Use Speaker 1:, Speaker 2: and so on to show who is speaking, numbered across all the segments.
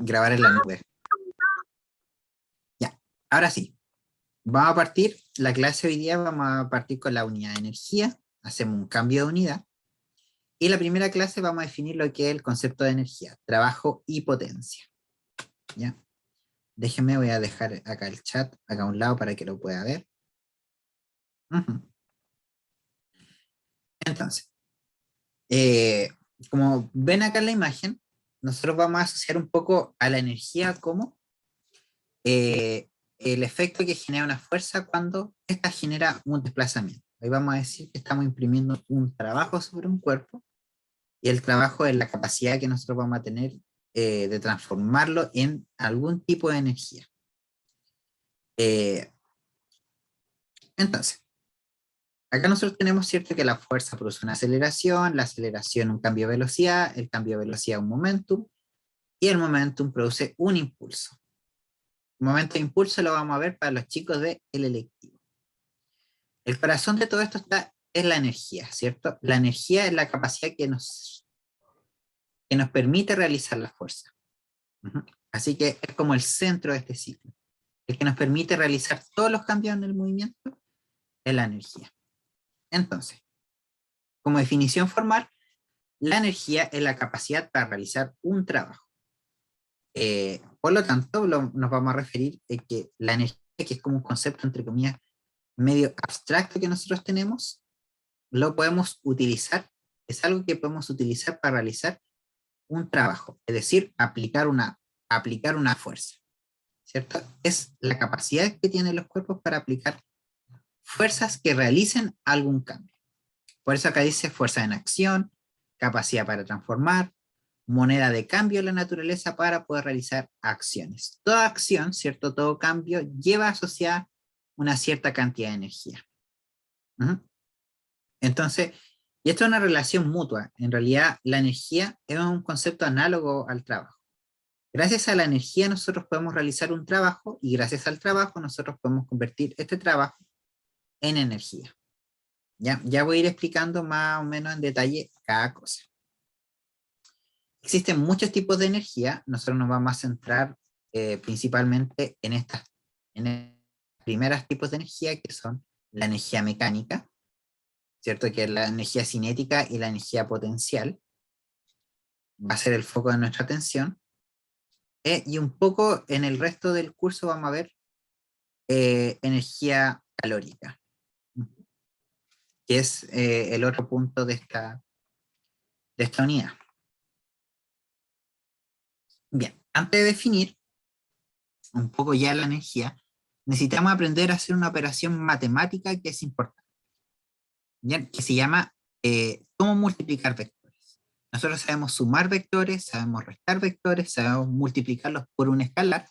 Speaker 1: grabar en la nube. Ya, ahora sí. Vamos a partir, la clase hoy día vamos a partir con la unidad de energía. Hacemos un cambio de unidad. Y la primera clase vamos a definir lo que es el concepto de energía, trabajo y potencia. ¿Ya? Déjenme, voy a dejar acá el chat, acá a un lado para que lo pueda ver. Entonces, como ven acá en la imagen, nosotros vamos a asociar un poco a la energía como eh, el efecto que genera una fuerza cuando ésta genera un desplazamiento. Ahí vamos a decir que estamos imprimiendo un trabajo sobre un cuerpo y el trabajo es la capacidad que nosotros vamos a tener de transformarlo en algún tipo de energía. Eh, entonces, acá nosotros tenemos cierto que la fuerza produce una aceleración, la aceleración un cambio de velocidad, el cambio de velocidad un momentum, y el momentum produce un impulso. El momento de impulso lo vamos a ver para los chicos del electivo. El corazón de todo esto es la energía, ¿cierto? La energía es la capacidad que nos permite realizar la fuerza. Así que es como el centro de este ciclo. El que nos permite realizar todos los cambios en el movimiento es la energía. Entonces, como definición formal, la energía es la capacidad para realizar un trabajo. Por lo tanto, nos vamos a referir a que la energía, que es como un concepto, entre comillas, medio abstracto que nosotros tenemos, lo podemos utilizar, es algo que podemos utilizar para realizar un trabajo, es decir, aplicar una fuerza, ¿cierto? Es la capacidad que tienen los cuerpos para aplicar fuerzas que realicen algún cambio. Por eso acá dice fuerza en acción, capacidad para transformar, moneda de cambio en la naturaleza para poder realizar acciones. Toda acción, ¿cierto? Todo cambio lleva asociada una cierta cantidad de energía. Entonces, y esto es una relación mutua. En realidad, la energía es un concepto análogo al trabajo. Gracias a la energía nosotros podemos realizar un trabajo y gracias al trabajo nosotros podemos convertir este trabajo en energía. Ya voy a ir explicando más o menos en detalle cada cosa. Existen muchos tipos de energía, nosotros nos vamos a centrar principalmente en primeros tipos de energía, que son la energía mecánica, ¿cierto? Que es la energía cinética y la energía potencial. Va a ser el foco de nuestra atención. Y un poco en el resto del curso vamos a ver energía calórica, que es el otro punto de esta unidad. Bien, antes de definir un poco ya la energía, necesitamos aprender a hacer una operación matemática que es importante, ¿ya? Que se llama cómo multiplicar vectores. Nosotros sabemos sumar vectores, sabemos restar vectores, sabemos multiplicarlos por un escalar,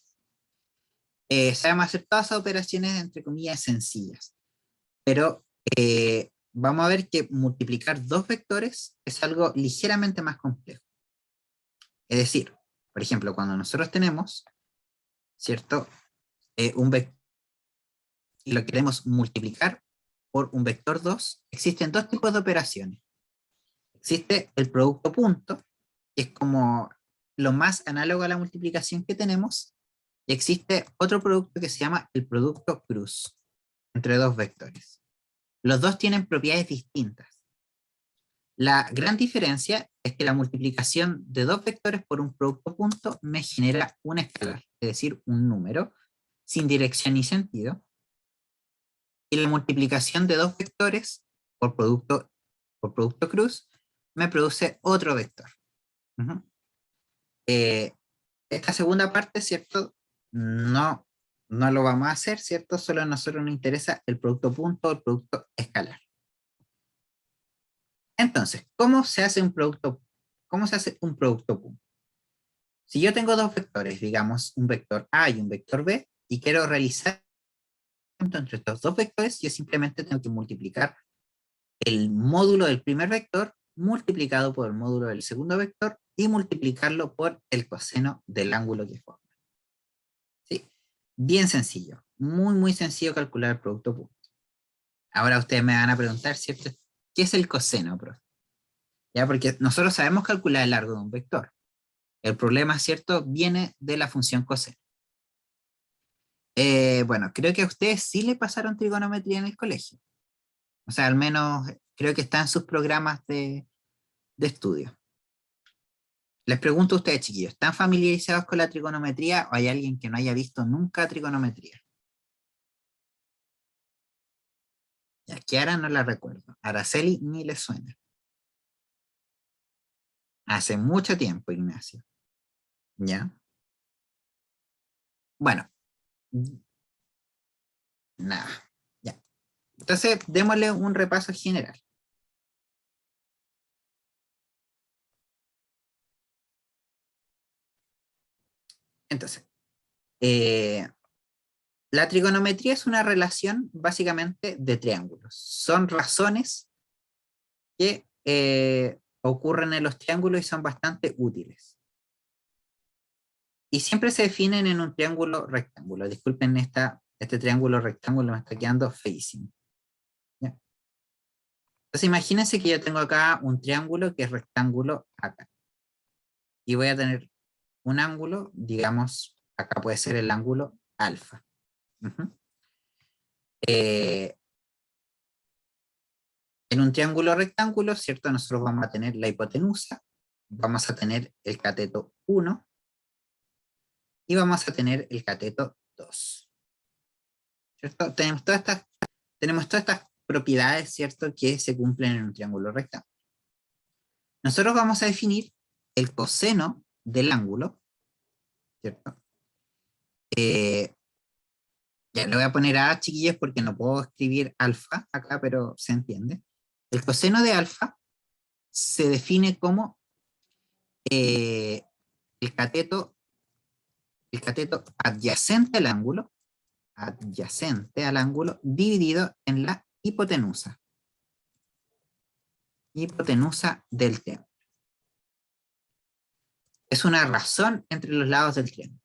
Speaker 1: sabemos hacer todas esas operaciones entre comillas sencillas, pero vamos a ver que multiplicar dos vectores es algo ligeramente más complejo. Es decir, por ejemplo, cuando nosotros tenemos, ¿cierto? Un vector y lo queremos multiplicar por un vector 2, existen dos tipos de operaciones. Existe el producto punto, que es como lo más análogo a la multiplicación que tenemos, y existe otro producto que se llama el producto cruz, entre dos vectores. Los dos tienen propiedades distintas. La gran diferencia es que la multiplicación de dos vectores por un producto punto me genera un escalar, es decir, un número, sin dirección ni sentido, y la multiplicación de dos vectores por producto cruz me produce otro vector. Esta segunda parte, ¿cierto? No lo vamos a hacer, ¿cierto? Solo a nosotros nos interesa el producto punto o el producto escalar. Entonces, ¿cómo se hace un producto punto? Si yo tengo dos vectores, digamos, un vector A y un vector B, y quiero realizar entre estos dos vectores, yo simplemente tengo que multiplicar el módulo del primer vector multiplicado por el módulo del segundo vector y multiplicarlo por el coseno del ángulo que forma. ¿Sí? Bien sencillo, muy sencillo calcular el producto punto. Ahora ustedes me van a preguntar, ¿cierto? ¿Qué es el coseno, profe? ¿Ya? Porque nosotros sabemos calcular el largo de un vector. El problema, ¿cierto?, viene de la función coseno. Bueno, creo que a ustedes sí le pasaron trigonometría en el colegio. O sea, al menos creo que está en sus programas de estudio. Les pregunto a ustedes, chiquillos, ¿están familiarizados con la trigonometría o hay alguien que no haya visto nunca trigonometría? Ya, Kiara no la recuerdo. Araceli ni le suena. Hace mucho tiempo, Ignacio. ¿Ya? Bueno, nada. Ya. Entonces, démosle un repaso general. Entonces, eh, la trigonometría es una relación básicamente de triángulos. Son razones que ocurren en los triángulos y son bastante útiles. Y siempre se definen en un triángulo rectángulo. Disculpen, este triángulo rectángulo me está quedando feísimo. ¿Ya? Entonces imagínense que yo tengo acá un triángulo que es rectángulo acá. Y voy a tener un ángulo, digamos, acá puede ser el ángulo alfa. Ujú. Eh, en un triángulo rectángulo, ¿cierto? Nosotros vamos a tener la hipotenusa, vamos a tener el cateto 1 y vamos a tener el cateto 2. ¿Cierto? Tenemos todas estas propiedades, ¿cierto?, que se cumplen en un triángulo rectángulo. Nosotros vamos a definir el coseno del ángulo, ¿cierto? Ya le voy a poner A, chiquillos, porque no puedo escribir alfa acá, pero se entiende. El coseno de alfa se define como eh, el cateto, el cateto adyacente al ángulo, dividido en la hipotenusa del triángulo. Es una razón entre los lados del triángulo.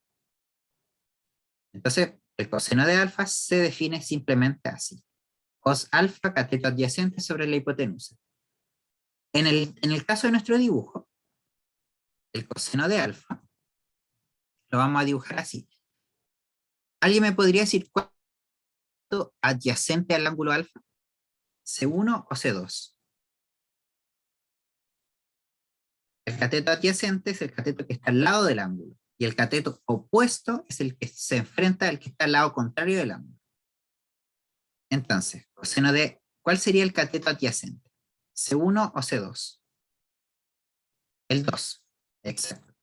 Speaker 1: Entonces, el coseno de alfa se define simplemente así. Cos alfa, cateto adyacente sobre la hipotenusa. En el caso de nuestro dibujo, el coseno de alfa lo vamos a dibujar así. ¿Alguien me podría decir cuánto adyacente al ángulo alfa? ¿C1 o C2? El cateto adyacente es el cateto que está al lado del ángulo. Y el cateto opuesto es el que se enfrenta al que está al lado contrario del ángulo. Entonces, ¿cuál sería el cateto adyacente? ¿C1 o C2? El 2. Exacto.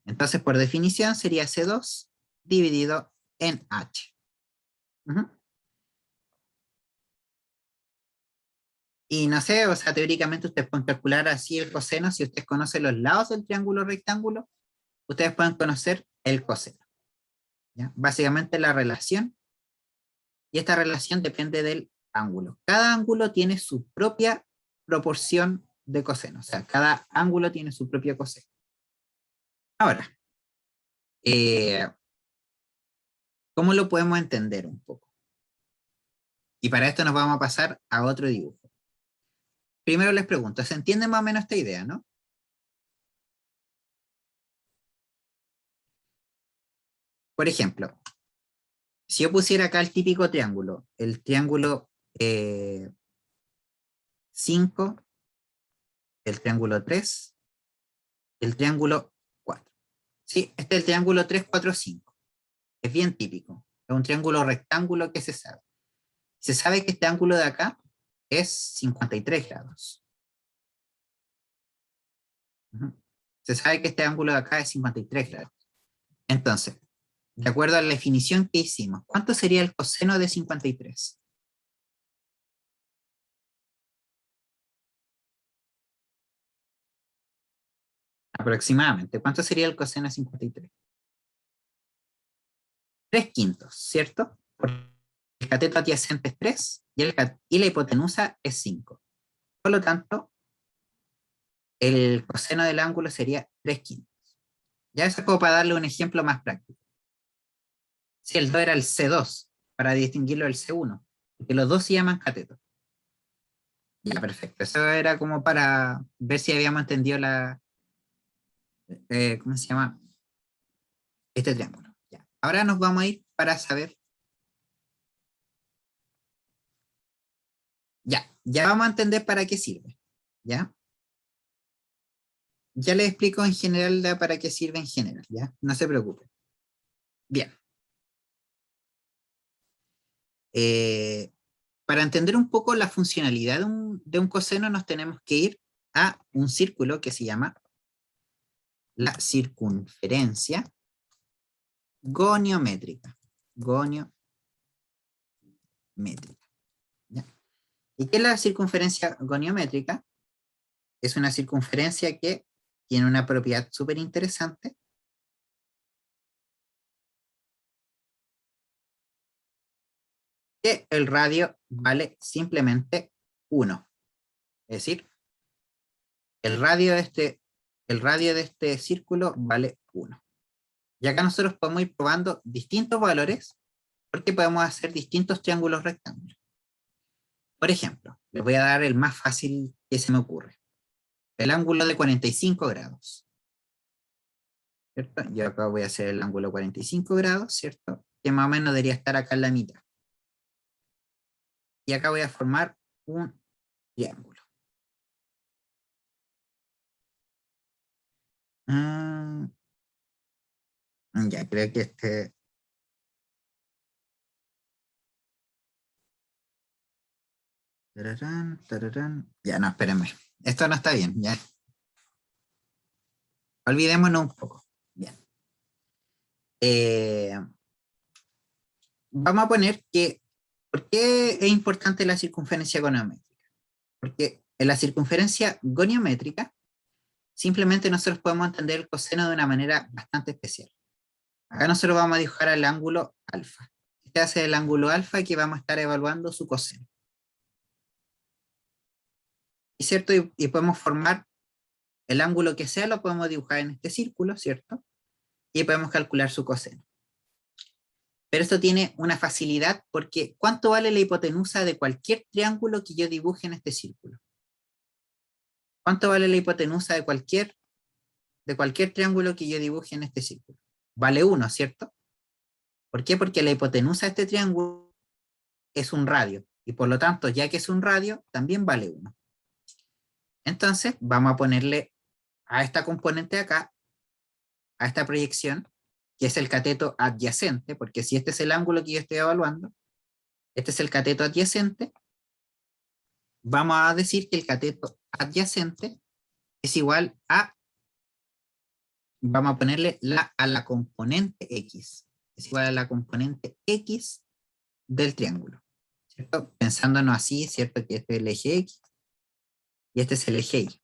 Speaker 1: Entonces, por definición, sería C2 dividido en H. Uh-huh. Y no sé, o sea, teóricamente ustedes pueden calcular así el coseno. Si ustedes conocen los lados del triángulo rectángulo, ustedes pueden conocer el coseno. ¿Ya? Básicamente la relación, y esta relación depende del ángulo. Cada ángulo tiene su propia proporción de coseno, o sea, cada ángulo tiene su propio coseno. Ahora, ¿cómo lo podemos entender un poco? Y para esto nos vamos a pasar a otro dibujo. Primero les pregunto, ¿se entiende más o menos esta idea, no? Por ejemplo, si yo pusiera acá el típico triángulo, el triángulo 5, el triángulo 3, el triángulo 4. Sí, este es el triángulo 3, 4, 5. Es bien típico. Es un triángulo rectángulo que se sabe. Se sabe que este ángulo de acá es 53 grados. Se sabe que este ángulo de acá es 53 grados. Entonces, de acuerdo a la definición que hicimos, ¿cuánto sería el coseno de 53? Aproximadamente. ¿Cuánto sería el coseno de 53? 3 quintos, ¿cierto? Porque el cateto adyacente es 3 y la hipotenusa es 5. Por lo tanto, el coseno del ángulo sería 3 quintos. Ya eso es como para darle un ejemplo más práctico. Si el 2 era el C2, para distinguirlo del C1, porque los dos se llaman catetos. Ya, perfecto. Eso era como para ver si habíamos entendido ¿cómo se llama? Este triángulo. Ya. Ahora nos vamos a ir para saber. Ya vamos a entender para qué sirve. ¿Ya? Ya les explico en general para qué sirve en general, ¿ya? No se preocupen. Bien. Para entender un poco la funcionalidad de un coseno, nos tenemos que ir a un círculo que se llama la circunferencia goniométrica. Goniométrica. ¿Ya? ¿Y qué es la circunferencia goniométrica? Es una circunferencia que tiene una propiedad súper interesante, que el radio vale simplemente 1. Es decir, el radio de este círculo vale 1. Y acá nosotros podemos ir probando distintos valores porque podemos hacer distintos triángulos rectángulos. Por ejemplo, les voy a dar el más fácil que se me ocurre. El ángulo de 45 grados. ¿Cierto? Yo acá voy a hacer el ángulo 45 grados, ¿cierto? Que más o menos debería estar acá en la mitad. Y acá voy a formar un triángulo. Ya, creo que este... Tararán, tararán. Ya, no, espérenme. Esto no está bien, ya. Olvidémonos un poco. Bien. Vamos a poner que, ¿por qué es importante la circunferencia goniométrica? Porque en la circunferencia goniométrica, simplemente nosotros podemos entender el coseno de una manera bastante especial. Acá nosotros vamos a dibujar el ángulo alfa. Este hace el ángulo alfa que vamos a estar evaluando su coseno. ¿Y cierto? Y podemos formar el ángulo que sea, lo podemos dibujar en este círculo, ¿cierto? Y podemos calcular su coseno. Pero esto tiene una facilidad porque ¿cuánto vale la hipotenusa de cualquier triángulo que yo dibuje en este círculo? ¿Cuánto vale la hipotenusa de cualquier triángulo que yo dibuje en este círculo? Vale 1, ¿cierto? ¿Por qué? Porque la hipotenusa de este triángulo es un radio. Y por lo tanto, ya que es un radio, también vale 1. Entonces, vamos a ponerle a esta componente de acá, a esta proyección, que es el cateto adyacente, porque si este es el ángulo que yo estoy evaluando, este es el cateto adyacente, vamos a decir que el cateto adyacente es igual a, vamos a ponerle a la componente X, es igual a la componente X del triángulo, ¿cierto? Pensándonos así, ¿cierto? Que este es el eje X y este es el eje Y.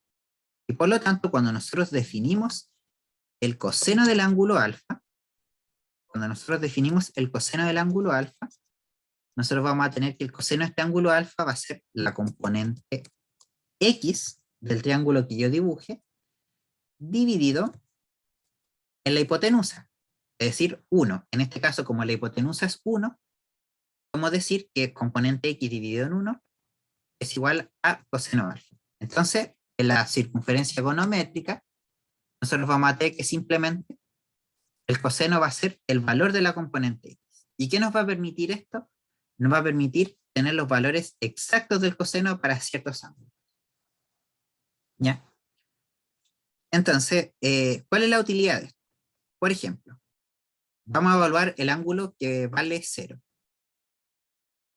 Speaker 1: Y por lo tanto, cuando nosotros definimos el coseno del ángulo alfa, nosotros vamos a tener que el coseno de este ángulo alfa va a ser la componente X del triángulo que yo dibuje, dividido en la hipotenusa, es decir, 1. En este caso, como la hipotenusa es 1, podemos decir que componente X dividido en 1 es igual a coseno alfa. Entonces, en la circunferencia goniométrica, nosotros vamos a tener que simplemente el coseno va a ser el valor de la componente X. ¿Y qué nos va a permitir esto? Nos va a permitir tener los valores exactos del coseno para ciertos ángulos. ¿Ya? Entonces, ¿cuál es la utilidad de esto? Por ejemplo, vamos a evaluar el ángulo que vale 0.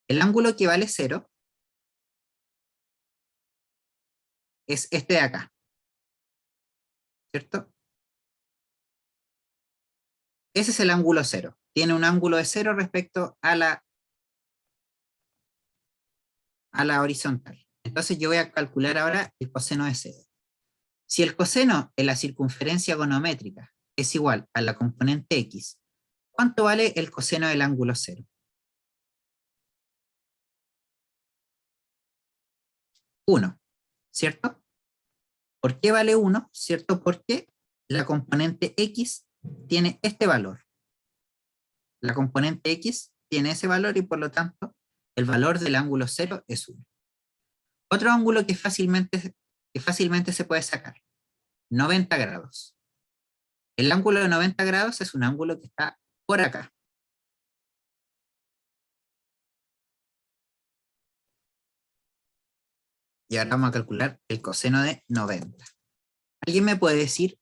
Speaker 1: El ángulo que vale 0 es este de acá, ¿cierto? Ese es el ángulo 0. Tiene un ángulo de 0 respecto a la horizontal. Entonces yo voy a calcular ahora el coseno de 0. Si el coseno en la circunferencia goniométrica es igual a la componente X, ¿cuánto vale el coseno del ángulo 0? 1, ¿cierto? ¿Por qué vale 1? ¿Cierto? Porque la componente X tiene este valor. La componente X tiene ese valor y por lo tanto el valor del ángulo 0 es 1. Otro ángulo que fácilmente se puede sacar, 90 grados. El ángulo de 90 grados es un ángulo que está por acá. Y ahora vamos a calcular el coseno de 90. ¿Alguien me puede decir,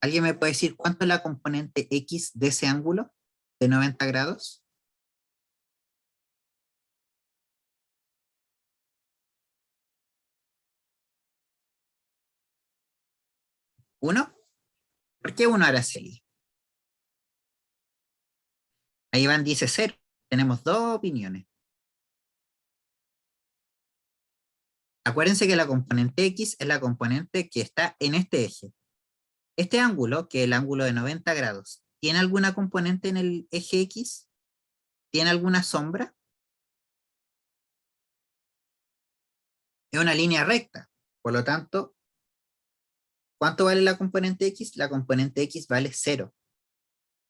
Speaker 1: ¿alguien me puede decir cuánto es la componente X de ese ángulo de 90 grados? ¿1? ¿Por qué 1, Araceli? Ahí Iván dice 0. Tenemos dos opiniones. Acuérdense que la componente X es la componente que está en este eje. Este ángulo, que es el ángulo de 90 grados, ¿tiene alguna componente en el eje X? ¿Tiene alguna sombra? Es una línea recta. Por lo tanto, ¿cuánto vale la componente X? La componente X vale 0.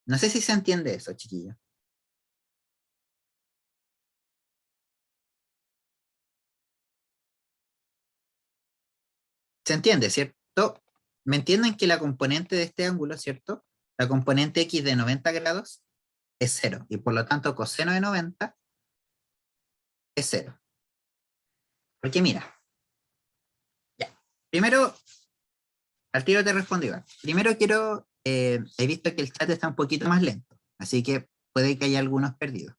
Speaker 1: No sé si se entiende eso, chiquillos. ¿Se entiende, cierto? ¿Me entienden que la componente de este ángulo, cierto? La componente X de 90 grados es 0. Y por lo tanto, coseno de 90 es 0. Porque mira, ya. Primero, al tiro te respondo, Iván. Primero quiero, he visto que el chat está un poquito más lento, así que puede que haya algunos perdidos.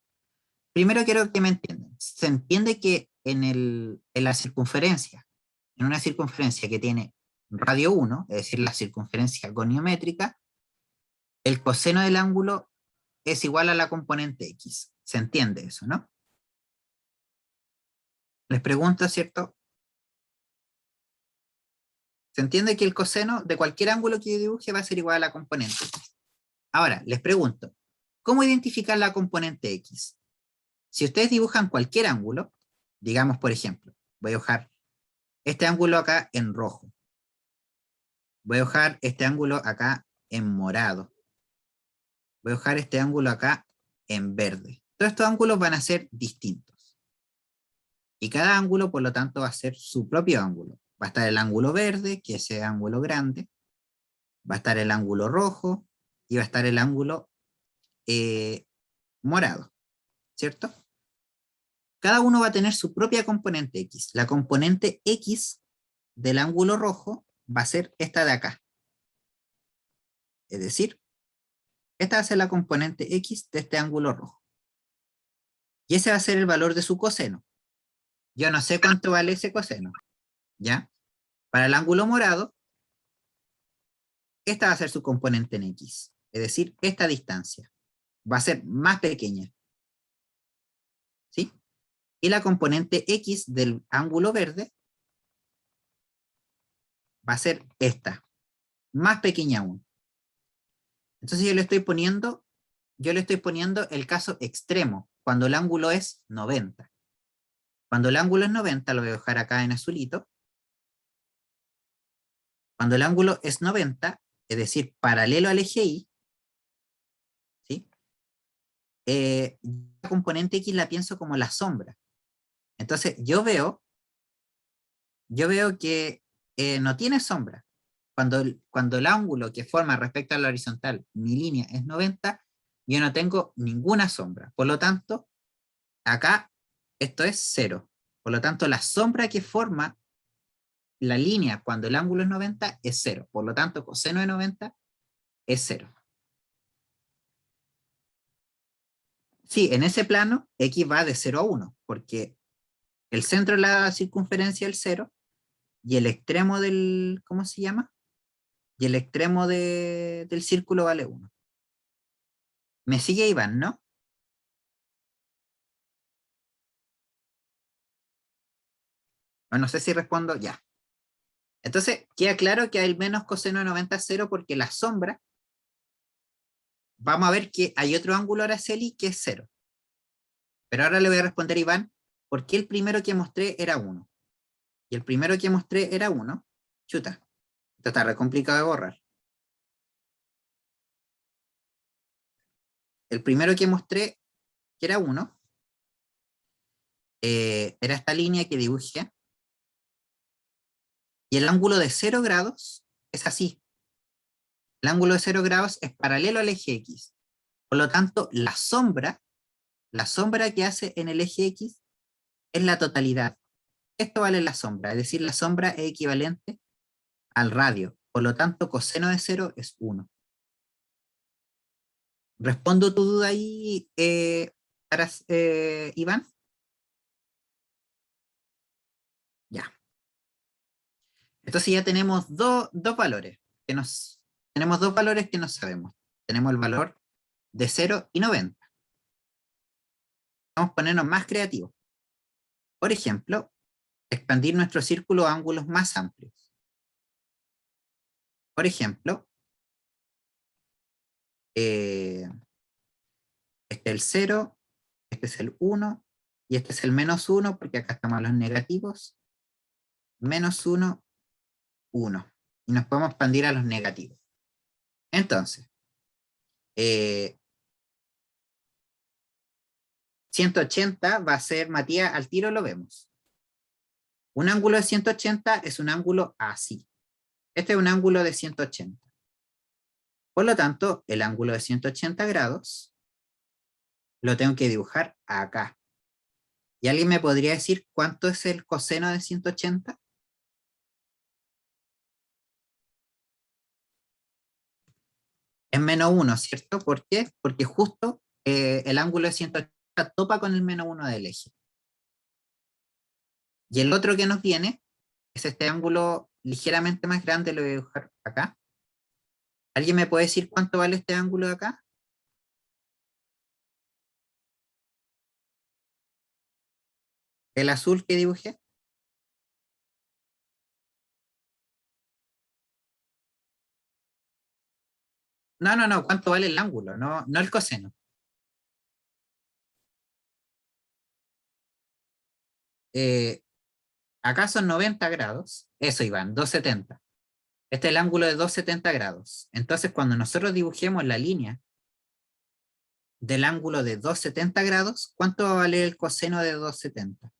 Speaker 1: Primero quiero que me entiendan. Se entiende que en la circunferencia, en una circunferencia que tiene radio 1, es decir, la circunferencia goniométrica, el coseno del ángulo es igual a la componente X. ¿Se entiende eso, no? Les pregunto, ¿cierto? Se entiende que el coseno de cualquier ángulo que yo dibuje va a ser igual a la componente X. Ahora, les pregunto, ¿cómo identificar la componente X? Si ustedes dibujan cualquier ángulo, digamos, por ejemplo, voy a dibujar este ángulo acá en rojo. Voy a dibujar este ángulo acá en morado. Voy a dibujar este ángulo acá en verde. Todos estos ángulos van a ser distintos. Y cada ángulo, por lo tanto, va a ser su propio ángulo. Va a estar el ángulo verde, que es ese ángulo grande. Va a estar el ángulo rojo. Y va a estar el ángulo morado. ¿Cierto? Cada uno va a tener su propia componente X. La componente X del ángulo rojo va a ser esta de acá. Es decir, esta va a ser la componente X de este ángulo rojo. Y ese va a ser el valor de su coseno. Yo no sé cuánto vale ese coseno. ¿Ya? Para el ángulo morado, esta va a ser su componente en X. Es decir, esta distancia va a ser más pequeña. ¿Sí? Y la componente X del ángulo verde va a ser esta, más pequeña aún. Entonces yo le estoy poniendo el caso extremo, cuando el ángulo es 90. Cuando el ángulo es 90, lo voy a dejar acá en azulito. Cuando el ángulo es 90, es decir, paralelo al eje Y, ¿sí? La componente X la pienso como la sombra. Entonces yo veo que no tiene sombra. Cuando el ángulo que forma respecto a la horizontal, mi línea es 90, yo no tengo ninguna sombra. Por lo tanto, acá esto es 0. Por lo tanto, la sombra que forma la línea cuando el ángulo es 90 es 0. Por lo tanto, coseno de 90 es 0. Sí, en ese plano, X va de 0 a 1, porque el centro de la circunferencia es el 0 y el extremo del, ¿cómo se llama? Y el extremo del círculo vale 1. Me sigue Iván, ¿no? O no sé si respondo ya. Entonces, queda claro que hay menos coseno de 90 es 0 porque la sombra, vamos a ver que hay otro ángulo Araceli que es 0. Pero ahora le voy a responder a Iván, ¿por qué el primero que mostré era 1? Y el primero que mostré era 1. Chuta, esto está re complicado de borrar. El primero que mostré, que era 1, era esta línea que dibujé, y el ángulo de 0 grados es así. El ángulo de 0 grados es paralelo al eje X. Por lo tanto, la sombra que hace en el eje X es la totalidad. Esto vale la sombra, es decir, la sombra es equivalente al radio. Por lo tanto, coseno de 0 es 1. ¿Respondo tu duda ahí, Iván? Ya. Entonces ya tenemos dos valores tenemos dos valores que no sabemos. Tenemos el valor de 0 y 90. Vamos a ponernos más creativos. Por ejemplo, expandir nuestro círculo a ángulos más amplios. Por ejemplo, este es el 0, este es el 1, y este es el menos 1, porque acá estamos los negativos. Menos 1, 1. Y nos podemos expandir a los negativos. Entonces, 180 va a ser, Matías, al tiro lo vemos. Un ángulo de 180 es un ángulo así. Este es un ángulo de 180. Por lo tanto, el ángulo de 180 grados lo tengo que dibujar acá. ¿Y alguien me podría decir cuánto es el coseno de 180? Es menos 1, ¿cierto? ¿Por qué? Porque justo el ángulo de 180 topa con el menos 1 del eje. Y el otro que nos viene es este ángulo ligeramente más grande, lo voy a dibujar acá. ¿Alguien me puede decir cuánto vale este ángulo de acá? El azul que dibujé. No, ¿cuánto vale el ángulo? No el coseno. Eh, Acá son 90 grados. Eso, Iván, 270. Este es el ángulo de 270 grados. Entonces, cuando nosotros dibujemos la línea del ángulo de 270 grados, ¿cuánto va a valer el coseno de 270?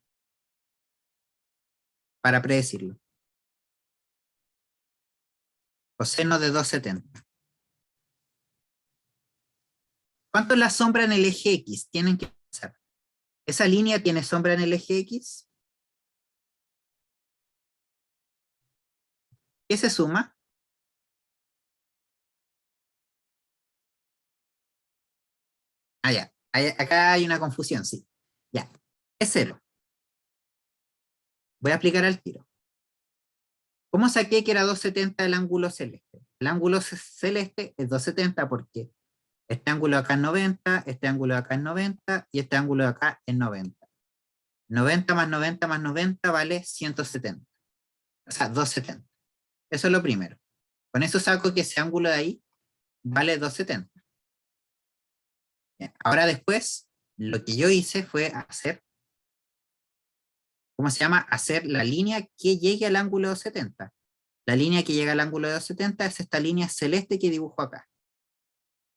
Speaker 1: Para predecirlo. Coseno de 270. ¿Cuánto es la sombra en el eje X? Tienen que pensar. ¿Esa línea tiene sombra en el eje X? ¿Qué se suma? Ah, ya. Acá hay una confusión, sí. Ya. Es cero. Voy a aplicar al tiro. ¿Cómo saqué que era 270 el ángulo celeste? El ángulo celeste es 270 porque este ángulo acá es 90, este ángulo acá es 90 y este ángulo acá es 90. 90 más 90 más 90 vale 170. O sea, 270. Eso es lo primero. Con eso saco que ese ángulo de ahí vale 270. Bien. Ahora después, lo que yo hice fue hacer, ¿cómo se llama? Hacer la línea que llegue al ángulo de 270. La línea que llega al ángulo de 270 es esta línea celeste que dibujo acá.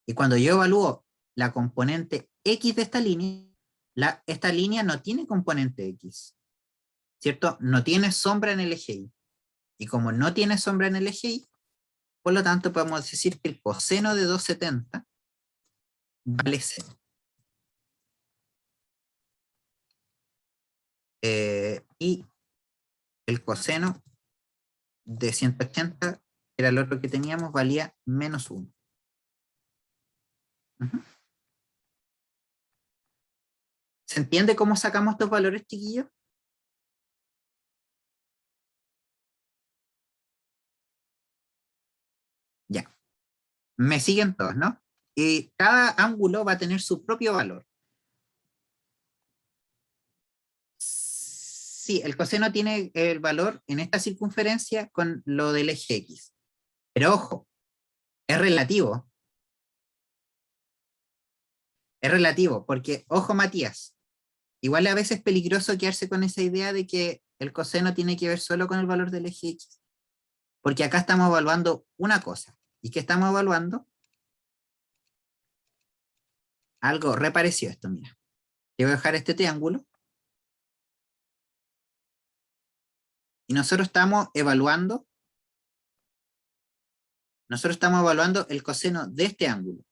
Speaker 1: Y cuando yo evalúo la componente X de esta línea, esta línea no tiene componente X, ¿cierto? No tiene sombra en el eje Y. Y como no tiene sombra en el eje Y, por lo tanto podemos decir que el coseno de 270 vale 0. Y el coseno de 180, que era el otro que teníamos, valía menos 1. ¿Se entiende cómo sacamos estos valores, chiquillos? Ya. Me siguen todos, ¿no? Y cada ángulo va a tener su propio valor. Sí, el coseno tiene el valor en esta circunferencia con lo del eje X. Pero ojo, es relativo. Es relativo, porque, ojo, Matías, igual a veces es peligroso quedarse con esa idea de que el coseno tiene que ver solo con el valor del eje X. Porque acá estamos evaluando una cosa. ¿Y qué estamos evaluando? Algo reparecido a esto, mira. Yo voy a dejar este triángulo. Y nosotros estamos evaluando nosotros estamos evaluando el coseno de este ángulo.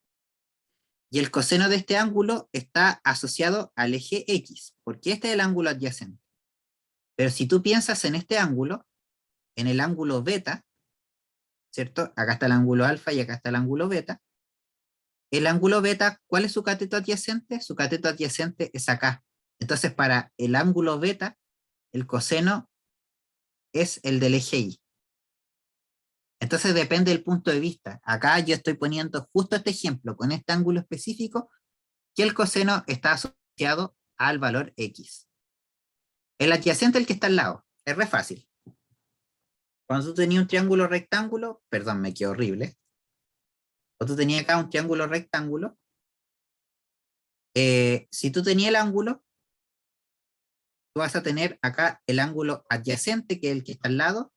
Speaker 1: Y el coseno de este ángulo está asociado al eje X, porque este es el ángulo adyacente. Pero si tú piensas en este ángulo, en el ángulo beta, ¿cierto? Acá está el ángulo alfa y acá está el ángulo beta. El ángulo beta, ¿cuál es su cateto adyacente? Su cateto adyacente es acá. Entonces, para el ángulo beta, el coseno es el del eje Y. Entonces depende del punto de vista. Acá yo estoy poniendo justo este ejemplo con este ángulo específico, que el coseno está asociado al valor X. El adyacente es el que está al lado. Es re fácil. Cuando tú tenías un triángulo rectángulo, perdón, me quedó horrible. Cuando tú tenías acá un triángulo rectángulo, si tú tenías el ángulo, tú vas a tener acá el ángulo adyacente, que es el que está al lado.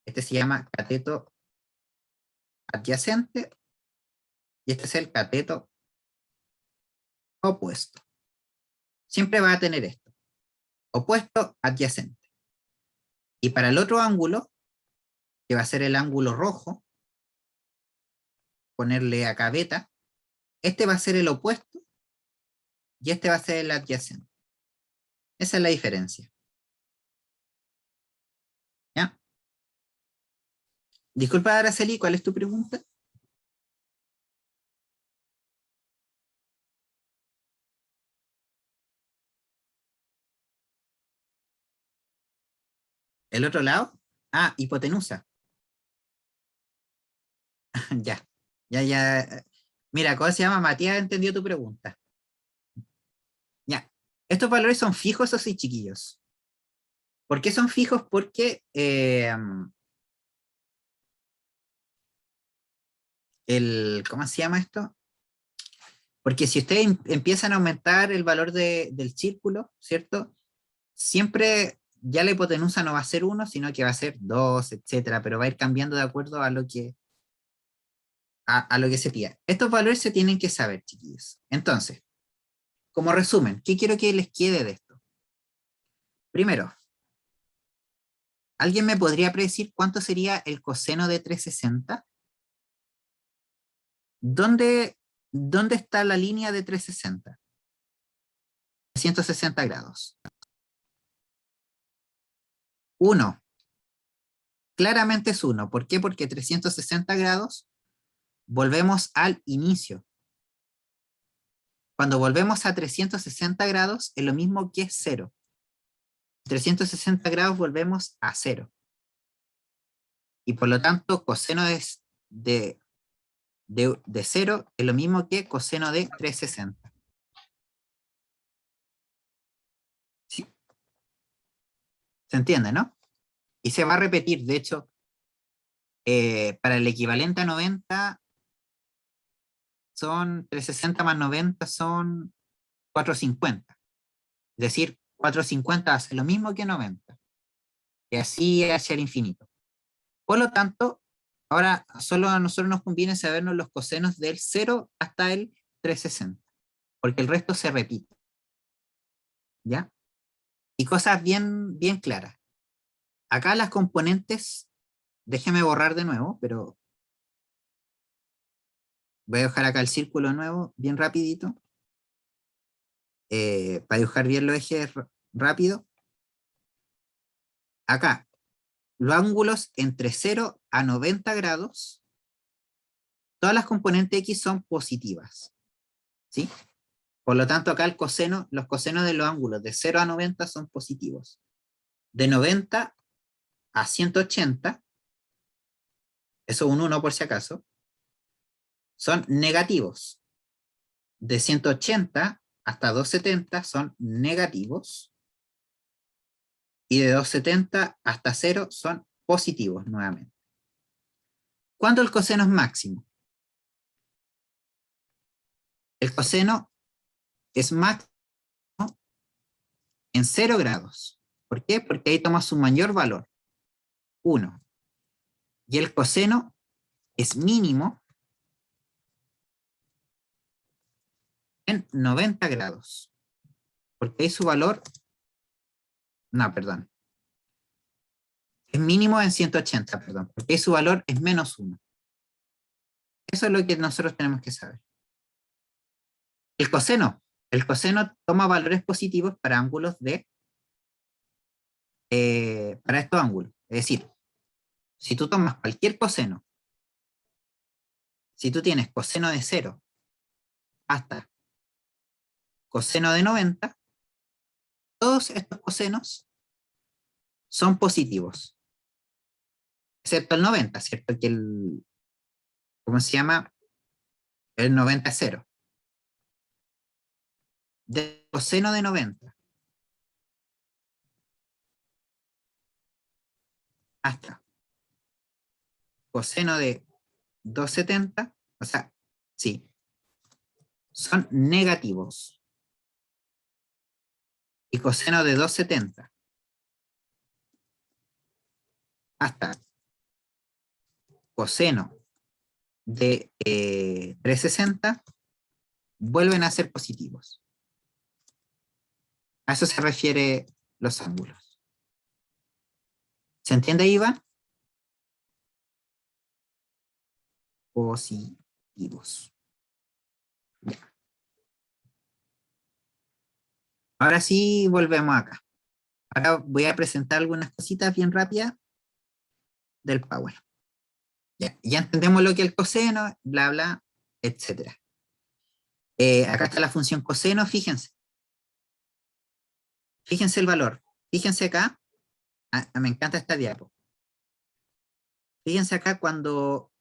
Speaker 1: Este se llama cateto adyacente, y este es el cateto opuesto. Siempre va a tener esto, opuesto, adyacente. Y para el otro ángulo, que va a ser el ángulo rojo, ponerle acá beta, este va a ser el opuesto y este va a ser el adyacente. Esa es la diferencia. ¿Ya? Disculpa, Araceli, ¿cuál es tu pregunta? ¿El otro lado? Ah, hipotenusa. Ya, ya. Mira, ¿cómo se llama? Matías entendió tu pregunta. Ya. Estos valores son fijos o sí, chiquillos. ¿Por qué son fijos? Porque ¿cómo se llama esto? Porque si ustedes empiezan a aumentar el valor del círculo, ¿cierto? Siempre ya la hipotenusa no va a ser 1, sino que va a ser 2, etcétera, pero va a ir cambiando de acuerdo a lo que, a lo que se pida. Estos valores se tienen que saber, chiquillos. Entonces, como resumen, ¿qué quiero que les quede de esto? Primero, ¿alguien me podría predecir cuánto sería el coseno de 360? ¿Dónde, dónde está la línea de 360? 360 grados. 1. Claramente es 1. ¿Por qué? Porque 360 grados volvemos al inicio. Cuando volvemos a 360 grados es lo mismo que 0. 360 grados volvemos a 0. Y por lo tanto, coseno de 0 es lo mismo que coseno de 360. ¿Sí? ¿Se entiende, no? Y se va a repetir, de hecho, para el equivalente a 90 son 360 más 90 son 450. Es decir, 450 hace lo mismo que 90. Y así hacia el infinito. Por lo tanto, ahora solo a nosotros nos conviene sabernos los cosenos del 0 hasta el 360, porque el resto se repite. ¿Ya? Y cosas bien, bien claras. Acá las componentes, déjeme borrar de nuevo, pero voy a dejar acá el círculo nuevo, bien rapidito, para dibujar bien los ejes rápido. Acá, los ángulos entre 0 a 90 grados, todas las componentes X son positivas. ¿Sí? Por lo tanto, acá los cosenos de los ángulos de 0 a 90 son positivos. De 90 a 180, eso es un 1 por si acaso, son negativos. De 180 hasta 270 son negativos. Y de 270 hasta 0 son positivos nuevamente. ¿Cuándo el coseno es máximo? El coseno es máximo en 0 grados. ¿Por qué? Porque ahí toma su mayor valor, 1. Y el coseno es mínimo en 90 grados. Porque ahí su valor, no, perdón. Es mínimo en 180, perdón. Porque ahí su valor es menos 1. Eso es lo que nosotros tenemos que saber. El coseno. El coseno toma valores positivos para ángulos para estos ángulos. Es decir, si tú tomas cualquier coseno, si tú tienes coseno de 0 hasta coseno de 90, todos estos cosenos son positivos, excepto el 90, ¿cierto? Que ¿cómo se llama? El 90 es 0. De coseno de 90 hasta coseno de 270, o sea, sí, son negativos. Y coseno de 270 hasta coseno de 360 vuelven a ser positivos. A eso se refiere los ángulos. ¿Se entiende, Iván? Positivos. Ya. Ahora sí volvemos acá. Ahora voy a presentar algunas cositas bien rápidas del Power. Ya entendemos lo que es el coseno, bla, bla, etc. Acá está la función coseno, fíjense. Fíjense el valor. Fíjense acá. Me encanta esta diapo. Fíjense acá cuando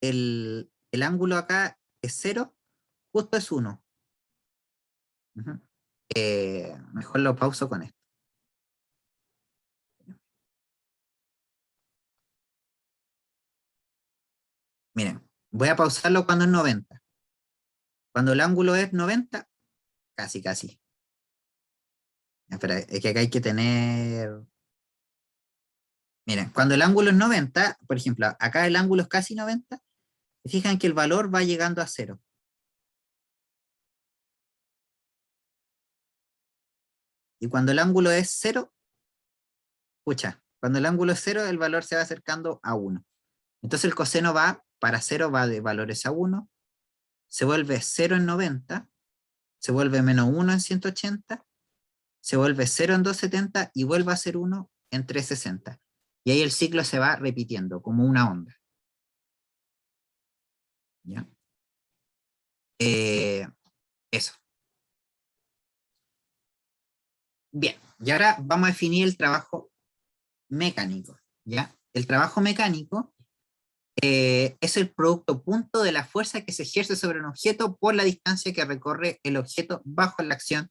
Speaker 1: el ángulo acá es 0, justo es 1. Mejor lo pauso con esto. Miren, voy a pausarlo cuando es 90. Cuando el ángulo es 90, casi, casi. Espera, es que acá hay que tener... Miren, cuando el ángulo es 90, por ejemplo, acá el ángulo es casi 90, fijan que el valor va llegando a 0. Y cuando el ángulo es 0, escucha, cuando el ángulo es 0, el valor se va acercando a 1. Entonces el coseno va, para 0 va de valores a 1, se vuelve 0 en 90, se vuelve menos 1 en 180, se vuelve 0 en 270 y vuelve a ser 1 en 360. Y ahí el ciclo se va repitiendo como una onda. ¿Ya? Eso. Bien, y ahora vamos a definir el trabajo mecánico. ¿Ya? El trabajo mecánico es el producto punto de la fuerza que se ejerce sobre un objeto por la distancia que recorre el objeto bajo la acción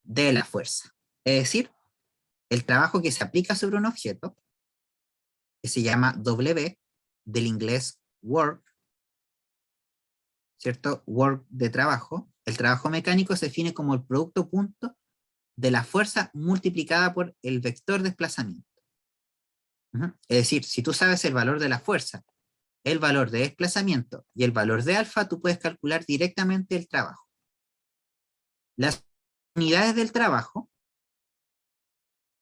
Speaker 1: de la fuerza. Es decir, el trabajo que se aplica sobre un objeto, que se llama W, del inglés work, ¿cierto? Work de trabajo. El trabajo mecánico se define como el producto punto de la fuerza multiplicada por el vector de desplazamiento. Es decir, si tú sabes el valor de la fuerza, el valor de desplazamiento y el valor de alfa, tú puedes calcular directamente el trabajo. Las unidades del trabajo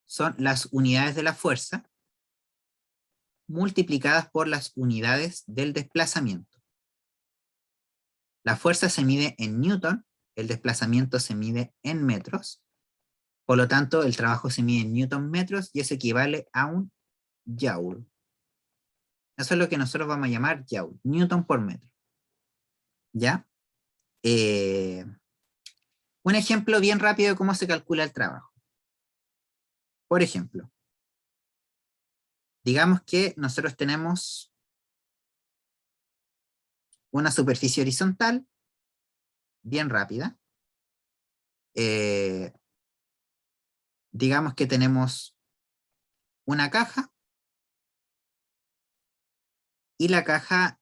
Speaker 1: son las unidades de la fuerza multiplicadas por las unidades del desplazamiento. La fuerza se mide en newton, el desplazamiento se mide en metros, por lo tanto el trabajo se mide en newton metros y eso equivale a un joule. Eso es lo que nosotros vamos a llamar joule, newton por metro. ¿Ya? Un ejemplo bien rápido de cómo se calcula el trabajo. Por ejemplo, digamos que nosotros tenemos una superficie horizontal bien rápida. Digamos que tenemos una caja y la caja,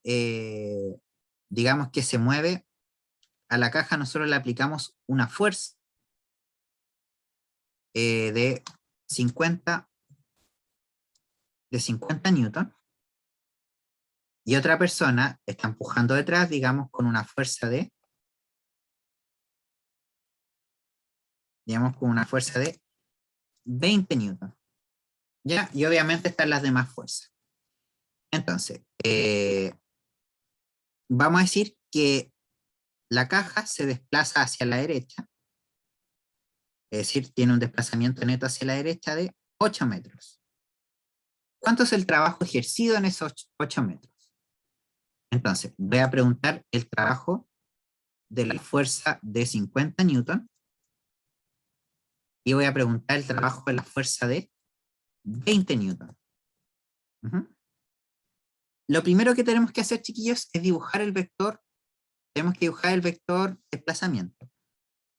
Speaker 1: digamos que se mueve. A la caja nosotros le aplicamos una fuerza de 50 newton y otra persona está empujando detrás, digamos, con una fuerza de 20 newton. ¿Ya? Y obviamente están las demás fuerzas. Entonces, vamos a decir que la caja se desplaza hacia la derecha, es decir, tiene un desplazamiento neto hacia la derecha de 8 metros. ¿Cuánto es el trabajo ejercido en esos 8 metros? Entonces, voy a preguntar el trabajo de la fuerza de 50 newton y voy a preguntar el trabajo de la fuerza de 20 newton. Lo primero que tenemos que hacer, chiquillos, es dibujar el vector. Tenemos que dibujar el vector desplazamiento.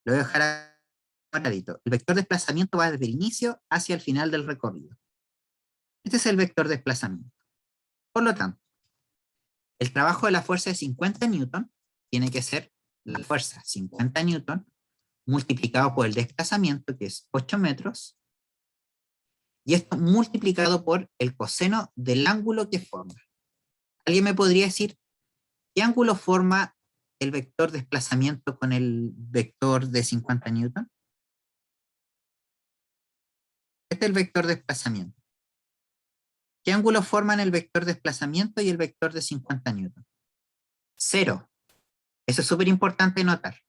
Speaker 1: Lo voy a dejar paradito. El vector desplazamiento va desde el inicio hacia el final del recorrido. Este es el vector desplazamiento. Por lo tanto, el trabajo de la fuerza de 50 newton tiene que ser la fuerza 50 newton multiplicado por el desplazamiento, que es 8 metros, y esto multiplicado por el coseno del ángulo que forma. ¿Alguien me podría decir qué ángulo forma el vector desplazamiento con el vector de 50 newton? Este es el vector desplazamiento. ¿Qué ángulo forman el vector desplazamiento y el vector de 50 newton? Cero. Eso es súper importante notar.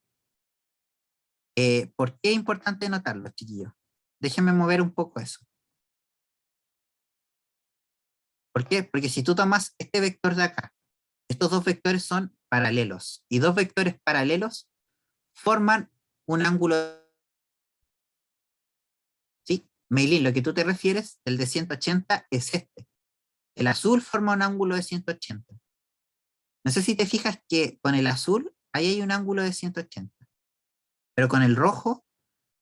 Speaker 1: ¿Por qué es importante notarlo, chiquillos? Déjenme mover un poco eso. ¿Por qué? Porque si tú tomas este vector de acá, estos dos vectores son paralelos, y dos vectores paralelos forman un ángulo. ¿Sí? Meilín, lo que tú te refieres, el de 180 es este. El azul forma un ángulo de 180. No sé si te fijas que con el azul ahí hay un ángulo de 180, pero con el rojo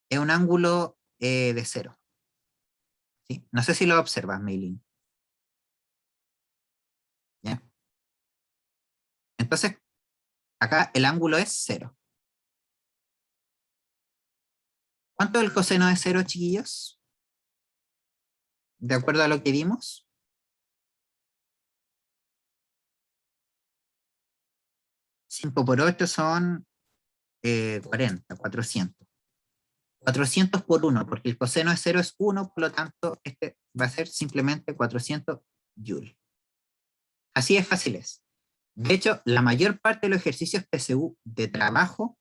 Speaker 1: es un ángulo de 0. ¿Sí? No sé si lo observas, Meilín. ¿Ya? Entonces, acá el ángulo es 0. ¿Cuánto es el coseno de 0, chiquillos? De acuerdo a lo que vimos. 5 por 8 son 40, 400. 400 por 1, porque el coseno de 0 es 1, por lo tanto, este va a ser simplemente 400 joules. Así de fácil es. De hecho, la mayor parte de los ejercicios PSU de trabajo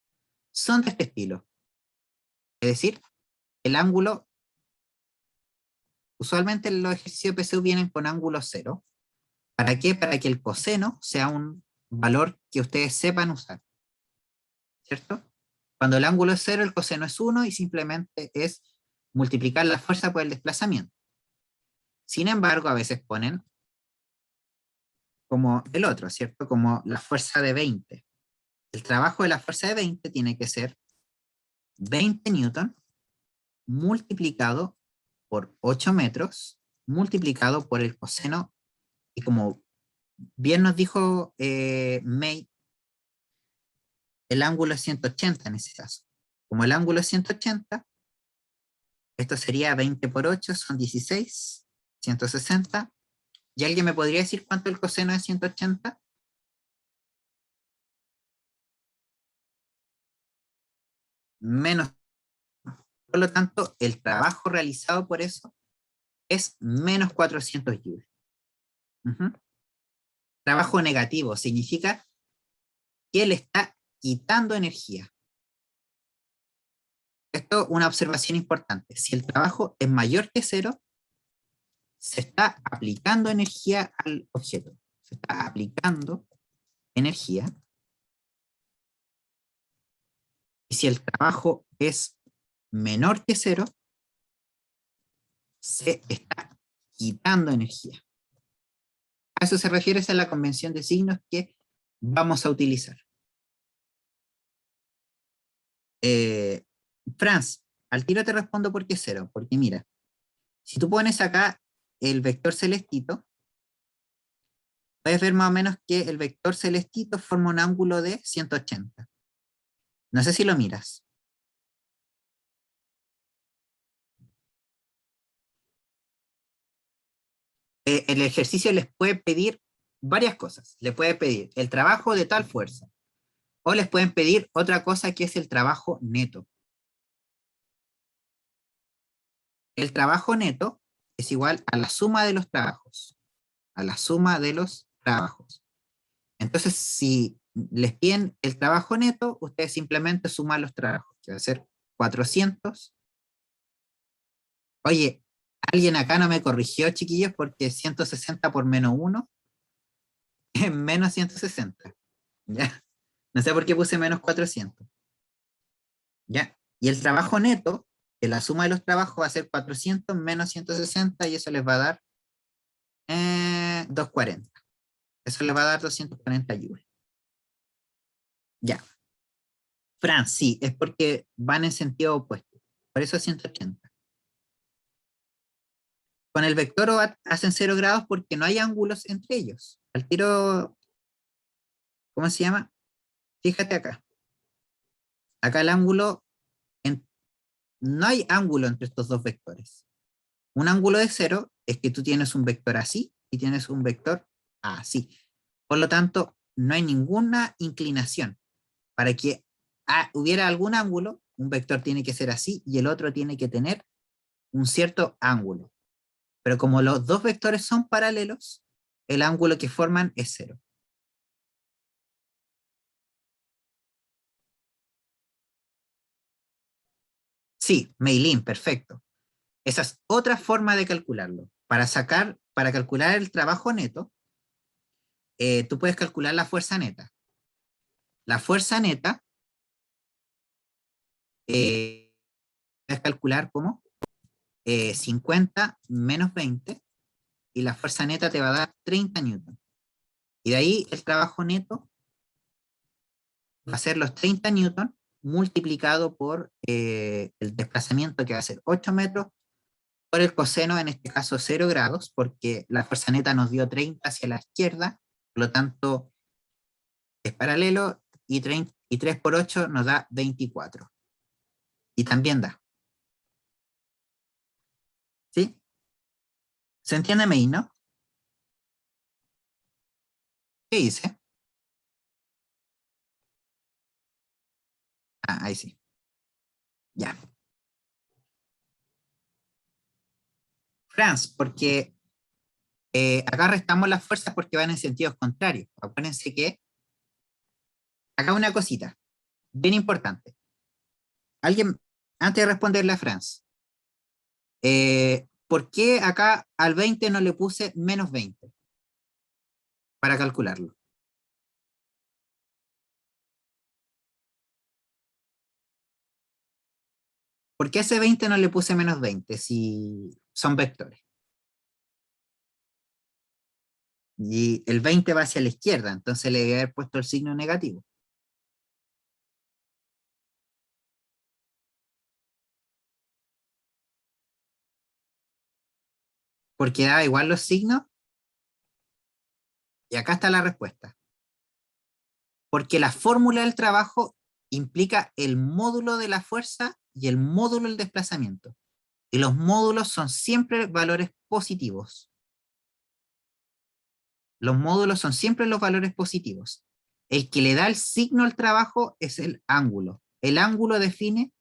Speaker 1: son de este estilo. Es decir, el ángulo, usualmente los ejercicios PSU vienen con ángulo 0. ¿Para qué? Para que el coseno sea un valor que ustedes sepan usar. ¿Cierto? Cuando el ángulo es 0, el coseno es 1 y simplemente es multiplicar la fuerza por el desplazamiento. Sin embargo, a veces ponen como el otro, ¿cierto? Como la fuerza de 20. El trabajo de la fuerza de 20 tiene que ser 20 newton multiplicado por 8 metros multiplicado por el coseno, y como bien nos dijo May, el ángulo es 180 en ese caso. Como el ángulo es 180, esto sería 20 por 8, son 16, 160. ¿Y alguien me podría decir cuánto el coseno de 180? Menos. Por lo tanto, el trabajo realizado por eso es menos 400 joules. Trabajo negativo significa que él está quitando energía. Esto es una observación importante. Si el trabajo es mayor que 0, se está aplicando energía al objeto. Se está aplicando energía. Y si el trabajo es menor que 0, se está quitando energía. A eso se refiere a la convención de signos que vamos a utilizar. Franz, al tiro te respondo por qué 0. Porque mira, si tú pones acá el vector celestito, puedes ver más o menos que el vector celestito forma un ángulo de 180. No sé si lo miras. El ejercicio les puede pedir varias cosas. Le puede pedir el trabajo de tal fuerza, o les pueden pedir otra cosa que es el trabajo neto. El trabajo neto es igual a la suma de los trabajos. A la suma de los trabajos. Entonces, si les piden el trabajo neto, ustedes simplemente suman los trabajos, que va a ser 400. Oye, alguien acá no me corrigió, chiquillos, porque 160 por menos 1 es menos 160. ¿Ya? No sé por qué puse menos 400. ¿Ya? Y el trabajo neto, que la suma de los trabajos va a ser 400 menos 160 y eso les va a dar 240. Eso les va a dar 240 joules. Ya. Fran, sí, es porque van en sentido opuesto. Por eso es 180. Con el vector hacen 0 grados porque no hay ángulos entre ellos. Al tiro, ¿cómo se llama? Fíjate acá. Acá el ángulo, no hay ángulo entre estos dos vectores. Un ángulo de 0 es que tú tienes un vector así y tienes un vector así. Por lo tanto, no hay ninguna inclinación. Para que hubiera algún ángulo, un vector tiene que ser así y el otro tiene que tener un cierto ángulo. Pero como los dos vectores son paralelos, el ángulo que forman es 0. Sí, Meilin, perfecto. Esa es otra forma de calcularlo. Para calcular el trabajo neto, tú puedes calcular la fuerza neta. La fuerza neta, puedes calcular como 50 menos 20, y la fuerza neta te va a dar 30 newton. Y de ahí el trabajo neto va a ser los 30 newton multiplicado por el desplazamiento, que va a ser 8 metros, por el coseno, en este caso 0 grados, porque la fuerza neta nos dio 30 hacia la izquierda, por lo tanto es paralelo, y 3 por 8 nos da 24. Y también da. ¿Sí? ¿Se entiende, May, no? ¿Qué hice? Ah, ahí sí. Ya. Franz, porque acá restamos las fuerzas porque van en sentidos contrarios. Acuérdense que acá una cosita, bien importante. Alguien, antes de responderle a Franz, ¿por qué acá al 20 no le puse menos 20 para calcularlo? ¿Por qué a ese 20 no le puse menos 20 si son vectores? Y el 20 va hacia la izquierda, entonces le debe haber puesto el signo negativo. Porque da igual los signos, y acá está la respuesta. Porque la fórmula del trabajo implica el módulo de la fuerza y el módulo del desplazamiento. Y los módulos son siempre valores positivos. Los módulos son siempre los valores positivos. El que le da el signo al trabajo es el ángulo. El ángulo define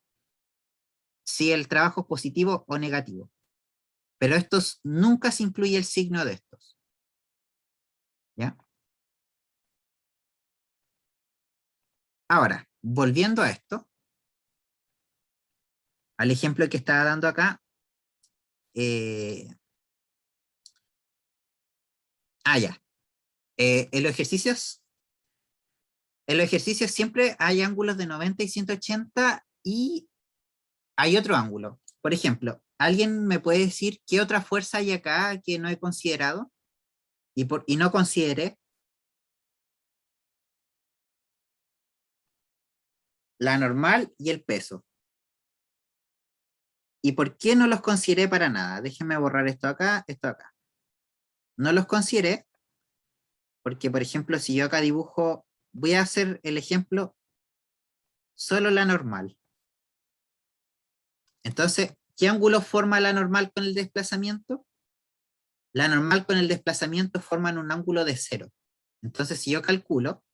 Speaker 1: si el trabajo es positivo o negativo. Pero estos nunca se incluye el signo de estos. ¿Ya? Ahora, volviendo a esto, al ejemplo que estaba dando acá, eh, ya. En los ejercicios siempre hay ángulos de 90 y 180 y hay otro ángulo. Por ejemplo, ¿alguien me puede decir qué otra fuerza hay acá que no he considerado y no consideré? La normal y el peso. ¿Y por qué no los consideré para nada? Déjenme borrar esto acá, esto acá. No los consideré porque, por ejemplo, si yo acá dibujo, voy a hacer el ejemplo solo la normal. Entonces, ¿qué ángulo forma la normal con el desplazamiento? La normal con el desplazamiento forman un ángulo de 0. Entonces, si yo calculo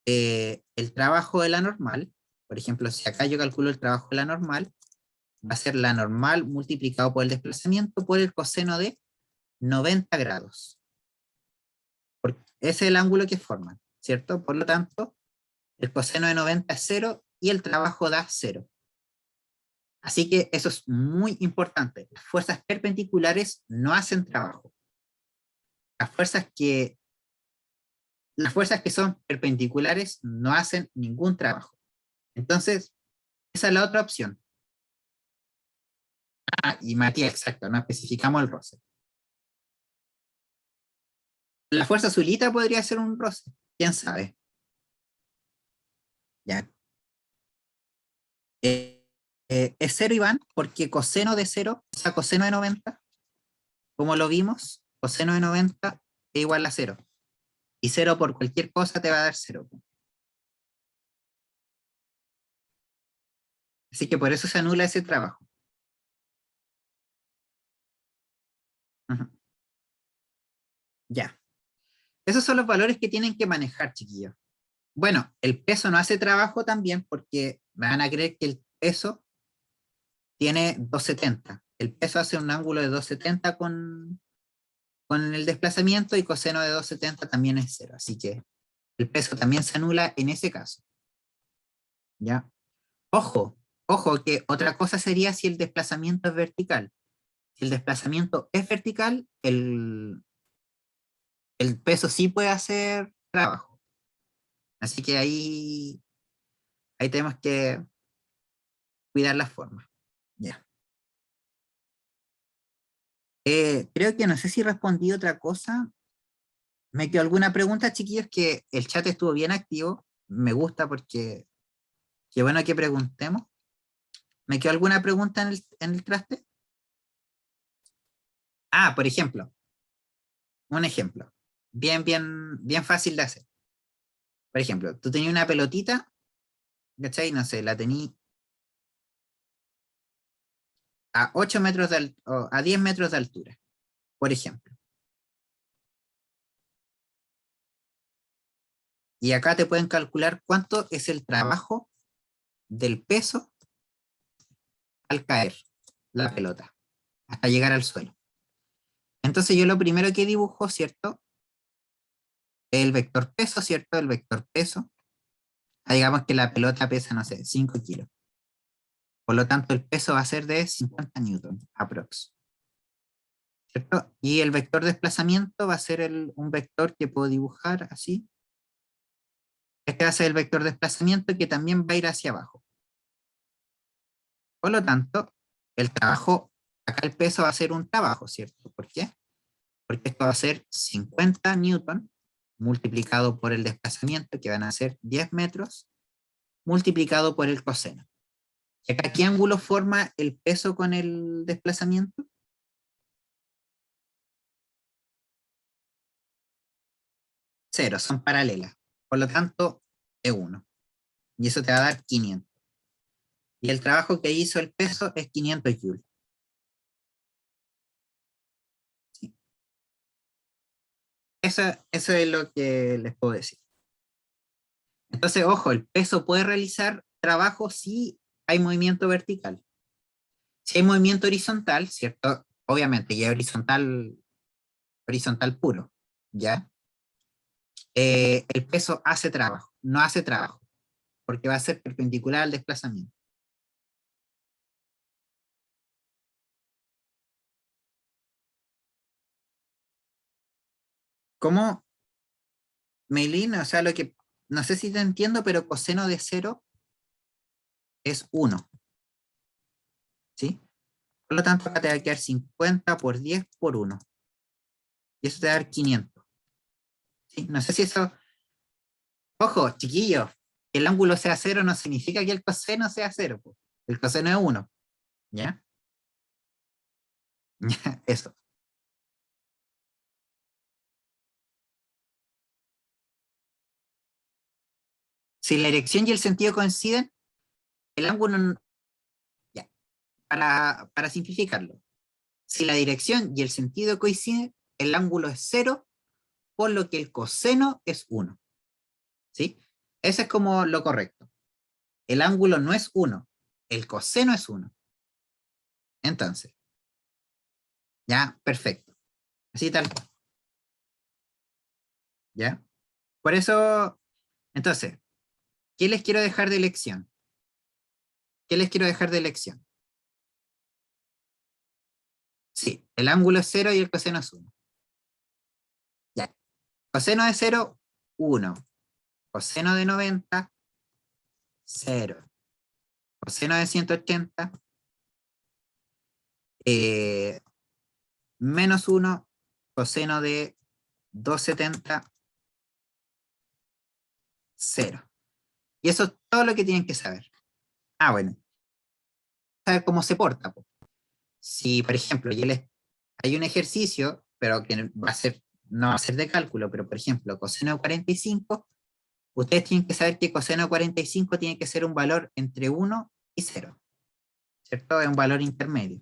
Speaker 1: el trabajo de la normal, por ejemplo, si acá yo calculo el trabajo de la normal, va a ser la normal multiplicado por el desplazamiento por el coseno de 90 grados. Ese es el ángulo que forman, ¿cierto? Por lo tanto, el coseno de 90 es 0 y el trabajo da 0. Así que eso es muy importante. Las fuerzas perpendiculares no hacen trabajo. Las fuerzas que son perpendiculares no hacen ningún trabajo. Entonces, esa es la otra opción. Ah, y Matías, exacto, no especificamos el roce. La fuerza azulita podría ser un roce, quién sabe. Ya. Es 0, Iván, porque coseno de 0, o sea, coseno de 90, como lo vimos, coseno de 90 es igual a 0. Y 0 por cualquier cosa te va a dar 0. Así que por eso se anula ese trabajo. Ujú. Ya. Esos son los valores que tienen que manejar, chiquillos. Bueno, el peso no hace trabajo también porque me van a creer que el peso tiene 270. El peso hace un ángulo de 270 con el desplazamiento y coseno de 270 también es 0. Así que el peso también se anula en ese caso. ¿Ya? Ojo, ojo, que otra cosa sería si el desplazamiento es vertical. Si el desplazamiento es vertical, el peso sí puede hacer trabajo. Así que ahí tenemos que cuidar la forma. Ya. Creo que no sé si respondí otra cosa. Me quedó alguna pregunta, chiquillos, que el chat estuvo bien activo. Me gusta porque qué bueno que preguntemos. ¿Me quedó alguna pregunta en el traste? Ah, por ejemplo, un ejemplo. Bien, bien, bien fácil de hacer. Por ejemplo, tú tenías una pelotita, ¿cachai? No sé, la tenías a 8 metros o a 10 metros de altura, por ejemplo. Y acá te pueden calcular cuánto es el trabajo del peso al caer la pelota, hasta llegar al suelo. Entonces yo lo primero que dibujo, ¿cierto? El vector peso, ¿cierto? El vector peso. Digamos que la pelota pesa, no sé, 5 kilos. Por lo tanto, el peso va a ser de 50 newton, aprox. ¿Cierto? Y el vector desplazamiento va a ser un vector que puedo dibujar así. Este va a ser el vector desplazamiento que también va a ir hacia abajo. Por lo tanto, el trabajo, acá el peso va a ser un trabajo, ¿cierto? ¿Por qué? Porque esto va a ser 50 newton multiplicado por el desplazamiento, que van a ser 10 metros, multiplicado por el coseno. ¿Y acá qué ángulo forma el peso con el desplazamiento? Cero, son paralelas. Por lo tanto, es 1. Y eso te va a dar 500. Y el trabajo que hizo el peso es 500 joules. ¿Sí? Eso es lo que les puedo decir. Entonces, ojo, el peso puede realizar trabajo si hay movimiento vertical. Si hay movimiento horizontal, ¿cierto? Obviamente, y horizontal, horizontal puro, ¿ya? El peso hace trabajo, no hace trabajo, porque va a ser perpendicular al desplazamiento. ¿Cómo, Meilín? O sea, no sé si te entiendo, pero coseno de 0 es 1, ¿sí? Por lo tanto, acá te va a quedar 50 por 10 por 1. Y eso te va a dar 500. ¿Sí? No sé si eso... Ojo, chiquillos, que el ángulo sea 0 no significa que el coseno sea 0. Po. El coseno es 1. ¿Ya? Eso. Si la dirección y el sentido coinciden, el ángulo... Ya. Para simplificarlo. Si la dirección y el sentido coinciden, el ángulo es 0, por lo que el coseno es 1. ¿Sí? Eso es como lo correcto. El ángulo no es 1, el coseno es 1. Entonces, ya, perfecto. Así tal. ¿Ya? Por eso, entonces, ¿qué les quiero dejar de lección? ¿Qué les quiero dejar de lección? Sí, el ángulo es 0 y el coseno es 1. Ya. Coseno de 0, 1. Coseno de 90, 0. Coseno de 180, eh, menos 1. Coseno de 270, 0. Y eso es todo lo que tienen que saber. Ah, bueno, saber cómo se porta, po. Si, por ejemplo, hay un ejercicio, pero que va a ser, no va a ser de cálculo, pero por ejemplo, coseno de 45, ustedes tienen que saber que coseno de 45 tiene que ser un valor entre 1 y 0, ¿cierto? Es un valor intermedio,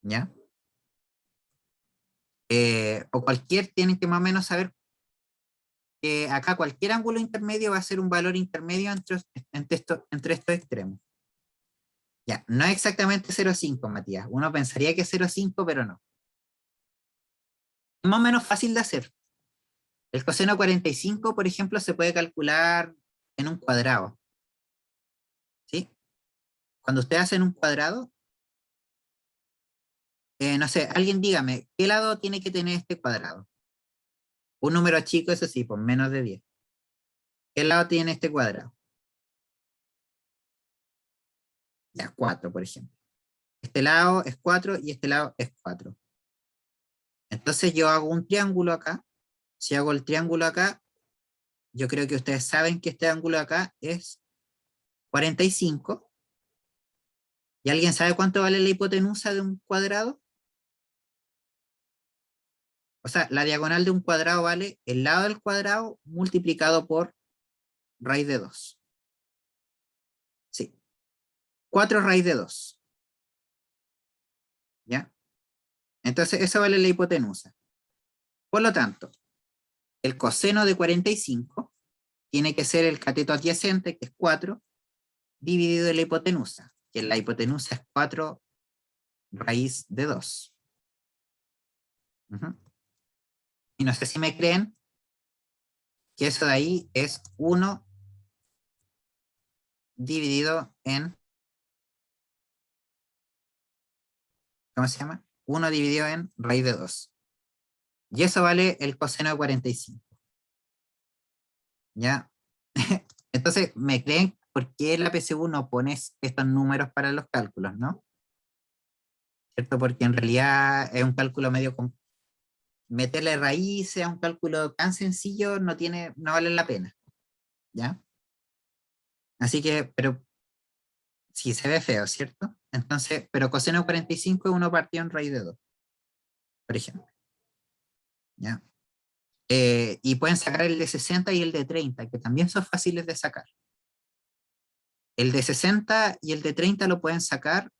Speaker 1: ¿ya? O tienen que más o menos saber que acá cualquier ángulo intermedio va a ser un valor intermedio entre estos extremos. Ya, no es exactamente 0,5, Matías. Uno pensaría que es 0,5, pero no. Es más o menos fácil de hacer. El coseno 45, por ejemplo, se puede calcular en un cuadrado, ¿sí? Cuando ustedes hacen un cuadrado, no sé, alguien dígame, ¿qué lado tiene que tener este cuadrado? Un número chico, eso sí, por menos de 10. ¿Qué lado tiene este cuadrado? Ya, 4, por ejemplo. Este lado es 4 y este lado es 4. Entonces yo hago un triángulo acá. Si hago el triángulo acá, yo creo que ustedes saben que este ángulo acá es 45. ¿Y alguien sabe cuánto vale la hipotenusa de un cuadrado? O sea, la diagonal de un cuadrado vale el lado del cuadrado multiplicado por raíz de 2. Sí, 4 raíz de 2. ¿Ya? Entonces, eso vale la hipotenusa. Por lo tanto, el coseno de 45 tiene que ser el cateto adyacente, que es 4, dividido en la hipotenusa, que la hipotenusa es 4 raíz de 2. Y no sé si me creen que eso de ahí es 1 dividido en, ¿cómo se llama? 1 dividido en raíz de 2. Y eso vale el coseno de 45. ¿Ya? Entonces, ¿me creen por qué la PSU no pone estos números para los cálculos, no? ¿Cierto? Porque en realidad es un cálculo medio meterle raíces a un cálculo tan sencillo no vale la pena, ¿ya? Así que, pero sí se ve feo, ¿cierto? Entonces, pero coseno de 45 es 1 partido en raíz de 2, por ejemplo, ¿ya? Y pueden sacar el de 60 y el de 30, que también son fáciles de sacar. El de 60 y el de 30 lo pueden sacar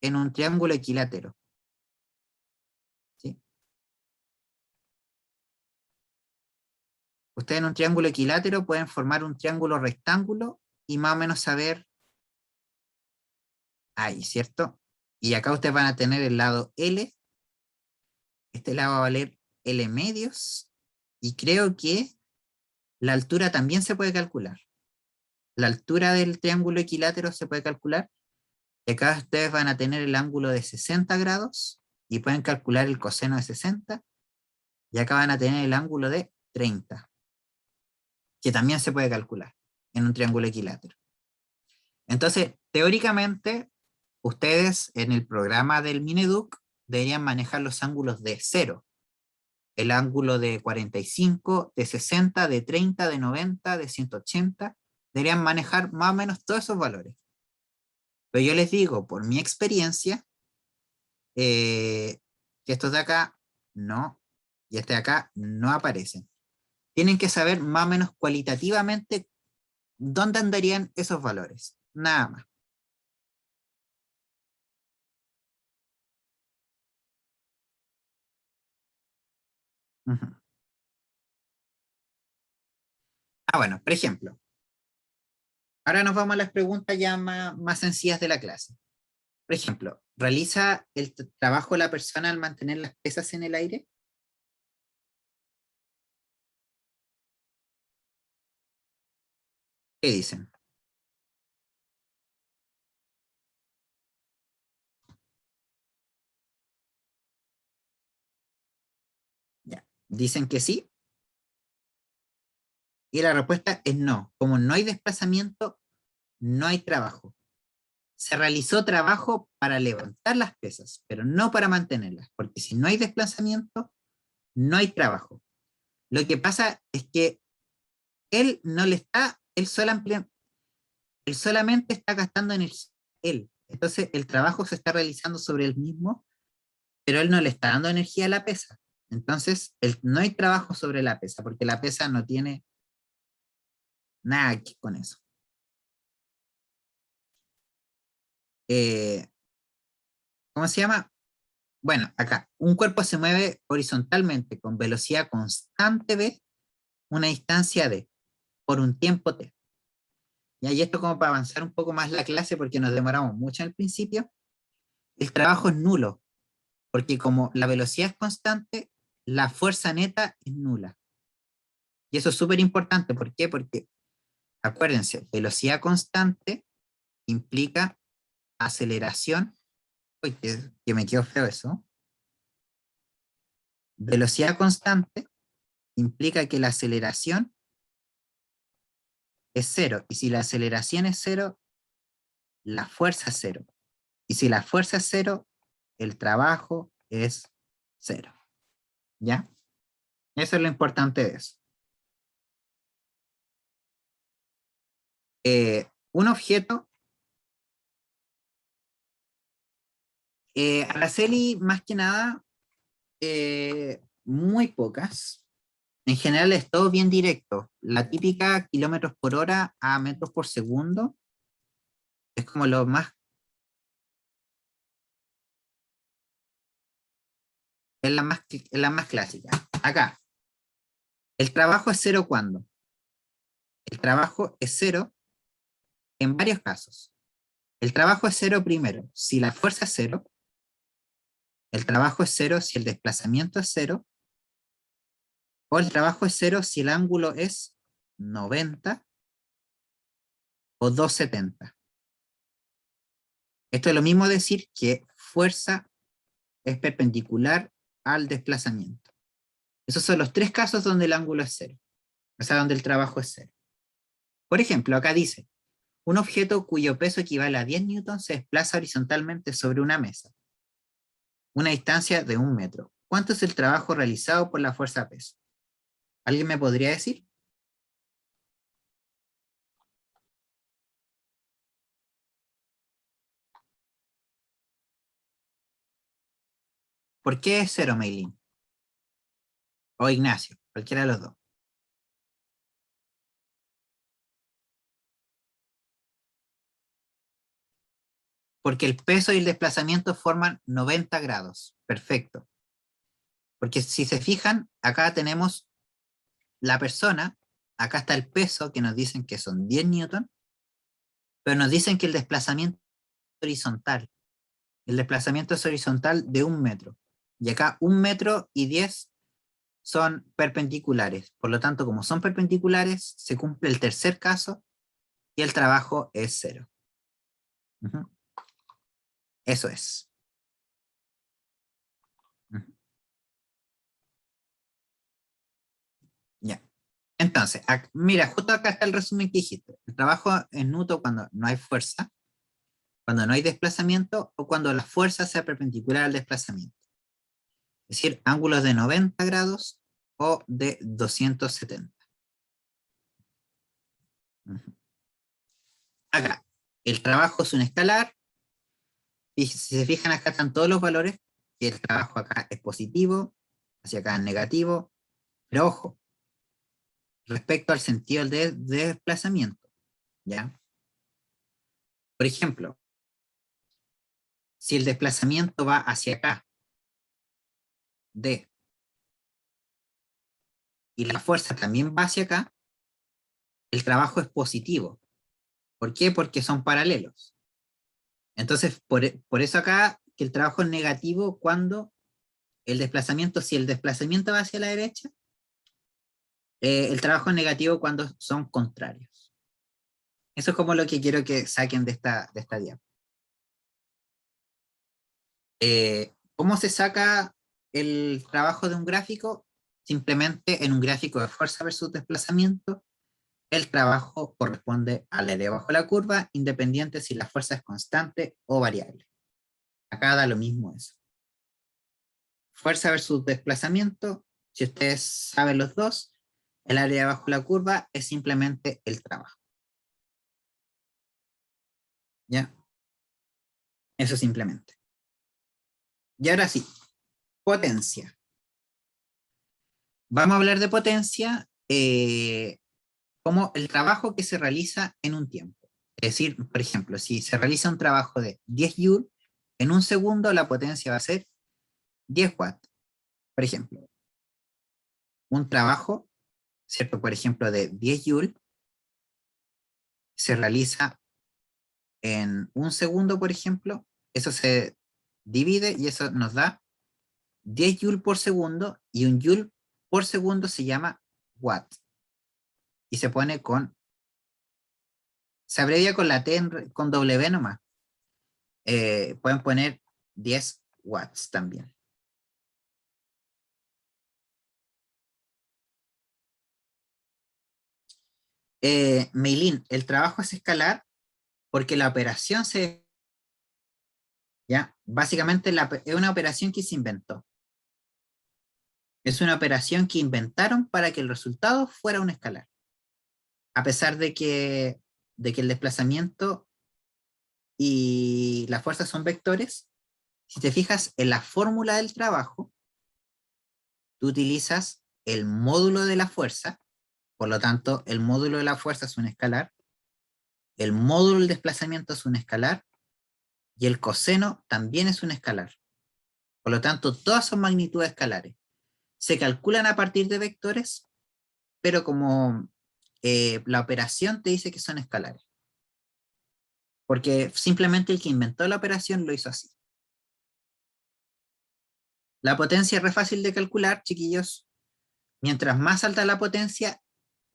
Speaker 1: en un triángulo equilátero, ¿sí? Ustedes en un triángulo equilátero pueden formar un triángulo rectángulo y más o menos saber ahí, ¿cierto? Y acá ustedes van a tener el lado L, este lado va a valer L medios, y creo que la altura también se puede calcular. La altura del triángulo equilátero se puede calcular, y acá ustedes van a tener el ángulo de 60 grados, y pueden calcular el coseno de 60, y acá van a tener el ángulo de 30, que también se puede calcular en un triángulo equilátero. Entonces, teóricamente, ustedes en el programa del Mineduc deberían manejar los ángulos de 0, el ángulo de 45, de 60, de 30, de 90, de 180, deberían manejar más o menos todos esos valores. Pero yo les digo, por mi experiencia, que estos de acá no, y este de acá no aparecen. Tienen que saber más o menos cualitativamente dónde andarían esos valores, nada más. Ujú. Ah, bueno, por ejemplo, ahora nos vamos a las preguntas ya más sencillas de la clase. Por ejemplo, ¿realiza el trabajo la persona al mantener las pesas en el aire? ¿Qué dicen? Ya. Dicen que sí, y la respuesta es no. Como no hay desplazamiento, no hay trabajo. Se realizó trabajo para levantar las pesas, pero no para mantenerlas, porque si no hay desplazamiento, no hay trabajo. Lo que pasa es que él no le está, él solamente está gastando energía, él. Entonces el trabajo se está realizando sobre él mismo, pero él no le está dando energía a la pesa. Entonces no hay trabajo sobre la pesa, porque la pesa no tiene nada que ver con eso. Eh, ¿Cómo se llama? Bueno, acá, un cuerpo se mueve horizontalmente con velocidad constante v, una distancia d, por un tiempo t. Y esto como para avanzar un poco más la clase, porque nos demoramos mucho al principio, el trabajo es nulo, porque como la velocidad es constante, la fuerza neta es nula. Y eso es súper importante. ¿Por qué? Porque, acuérdense, velocidad constante implica aceleración. Uy, que me quedó feo eso. Velocidad constante implica que la aceleración es cero. Y si la aceleración es cero, la fuerza es cero. Y si la fuerza es cero, el trabajo es cero. ¿Ya? Eso es lo importante de eso. Un objeto, Araceli, más que nada, muy pocas. En general es todo bien directo. La típica kilómetros por hora a metros por segundo es como lo más, es la más clásica. Acá, el trabajo es cero cuando. El trabajo es cero en varios casos. El trabajo es cero primero si la fuerza es cero. El trabajo es cero si el desplazamiento es cero. O el trabajo es cero si el ángulo es 90 o 270. Esto es lo mismo decir que fuerza es perpendicular al desplazamiento. Esos son los tres casos donde el ángulo es cero, o sea, donde el trabajo es cero. Por ejemplo, acá dice, un objeto cuyo peso equivale a 10 newtons se desplaza horizontalmente sobre una mesa, una distancia de 1 metro. ¿Cuánto es el trabajo realizado por la fuerza peso? ¿Alguien me podría decir? ¿Por qué es cero, Meilín? O Ignacio, cualquiera de los dos. Porque el peso y el desplazamiento forman 90 grados. Perfecto. Porque si se fijan, acá tenemos la persona, acá está el peso, que nos dicen que son 10 newtons, pero nos dicen que el desplazamiento es horizontal. El desplazamiento es horizontal de 1 metro. Y acá 1 metro y 10 son perpendiculares. Por lo tanto, como son perpendiculares, se cumple el tercer caso y el trabajo es cero. Ujú. Eso es. Ujú. Ya. Entonces, mira, justo acá está el resumen que dijiste. El trabajo es nulo cuando no hay fuerza, cuando no hay desplazamiento o cuando la fuerza sea perpendicular al desplazamiento. Es decir, ángulos de 90 grados o de 270. Ujú. Acá, el trabajo es un escalar, y si se fijan acá están todos los valores, y el trabajo acá es positivo, hacia acá es negativo, pero ojo, respecto al sentido de desplazamiento, ¿ya? Por ejemplo, si el desplazamiento va hacia acá, D, y la fuerza también va hacia acá, el trabajo es positivo. ¿Por qué? Porque son paralelos. Entonces, por eso acá que el trabajo es negativo cuando el desplazamiento, si el desplazamiento va hacia la derecha, el trabajo es negativo cuando son contrarios. Eso es como lo que quiero que saquen de esta diapositiva. ¿Cómo se saca el trabajo de un gráfico? Simplemente en un gráfico de fuerza versus desplazamiento, el trabajo corresponde al área bajo la curva, independiente si la fuerza es constante o variable. Acá da lo mismo eso. Fuerza versus desplazamiento, si ustedes saben los dos, el área bajo la curva es simplemente el trabajo. ¿Ya? Eso simplemente. Y ahora sí, potencia. Vamos a hablar de potencia como el trabajo que se realiza en un tiempo. Es decir, por ejemplo, si se realiza un trabajo de 10 joules, en un segundo la potencia va a ser 10 watts. Por ejemplo, un trabajo, ¿cierto? Por ejemplo, de 10 joules se realiza en un segundo, por ejemplo, eso se divide y eso nos da 10 joules por segundo, y un joule por segundo se llama watt. Y se pone se abrevia con la T con W nomás. Pueden poner 10 watts también. Meilín, el trabajo es escalar porque la operación ¿ya? Básicamente es una operación que se inventó. Es una operación que inventaron para que el resultado fuera un escalar. A pesar de que el desplazamiento y la fuerza son vectores, si te fijas en la fórmula del trabajo, tú utilizas el módulo de la fuerza, por lo tanto, el módulo de la fuerza es un escalar, el módulo del desplazamiento es un escalar, y el coseno también es un escalar. Por lo tanto, todas son magnitudes escalares. Se calculan a partir de vectores, pero como la operación te dice que son escalares. Porque simplemente el que inventó la operación lo hizo así. La potencia es re fácil de calcular, chiquillos. Mientras más alta la potencia,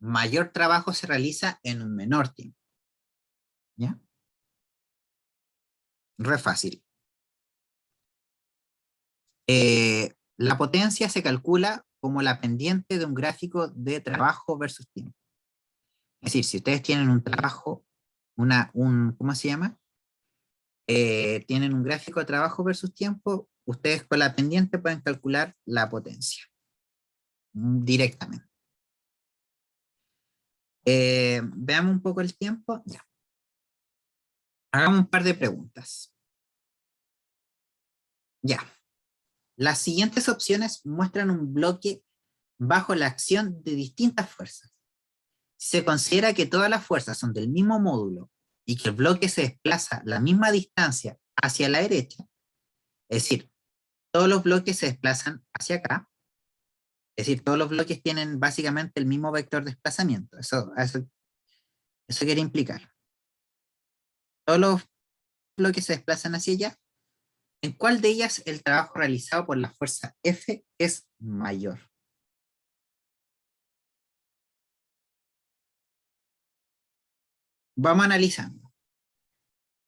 Speaker 1: mayor trabajo se realiza en un menor tiempo. ¿Ya? Re fácil. La potencia se calcula como la pendiente de un gráfico de trabajo versus tiempo. Es decir, si ustedes tienen un trabajo, ¿cómo se llama? Tienen un gráfico de trabajo versus tiempo, ustedes con la pendiente pueden calcular la potencia directamente. Veamos un poco el tiempo. Ya. Hagamos un par de preguntas. Ya. Las siguientes opciones muestran un bloque bajo la acción de distintas fuerzas. Si se considera que todas las fuerzas son del mismo módulo y que el bloque se desplaza la misma distancia hacia la derecha, es decir, todos los bloques se desplazan hacia acá, es decir, todos los bloques tienen básicamente el mismo vector de desplazamiento. Eso quiere implicar. Todos los bloques se desplazan hacia allá. ¿En cuál de ellas el trabajo realizado por la fuerza F es mayor? Vamos analizando.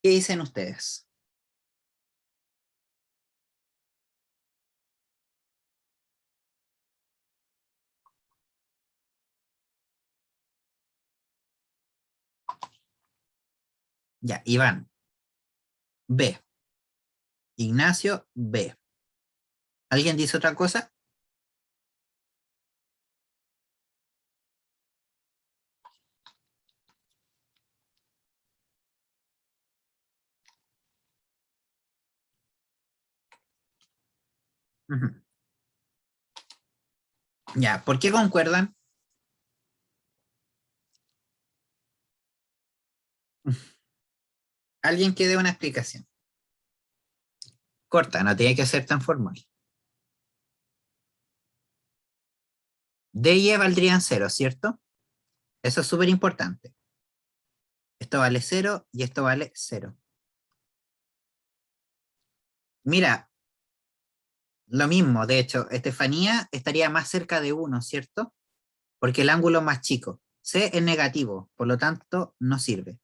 Speaker 1: ¿Qué dicen ustedes? Ya, Iván, B. Ignacio, B. ¿Alguien dice otra cosa? Ujú. Ya, ¿por qué concuerdan? Alguien que dé una explicación. Corta, no tiene que ser tan formal. D y E valdrían cero, ¿cierto? Eso es súper importante. Esto vale cero y esto vale cero. Mira, lo mismo, de hecho, Estefanía estaría más cerca de 1, ¿cierto? Porque el ángulo es más chico. C es negativo, por lo tanto, no sirve.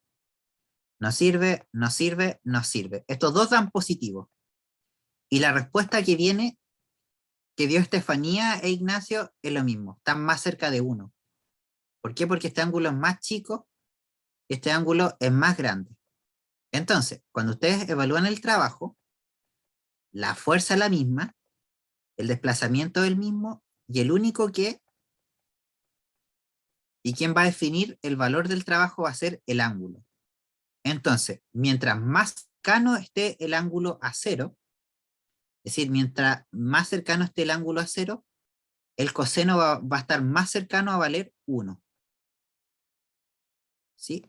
Speaker 1: No sirve, no sirve, no sirve. Estos dos dan positivo. Y la respuesta que viene, que dio Estefanía e Ignacio, es lo mismo. Están más cerca de 1. ¿Por qué? Porque este ángulo es más chico y este ángulo es más grande. Entonces, cuando ustedes evalúan el trabajo, la fuerza es la misma, el desplazamiento es el mismo, y el único que, y quien va a definir el valor del trabajo va a ser el ángulo. Entonces, mientras más cercano esté el ángulo a 0, es decir, mientras más cercano esté el ángulo a 0, el coseno va a estar más cercano a valer 1. ¿Sí?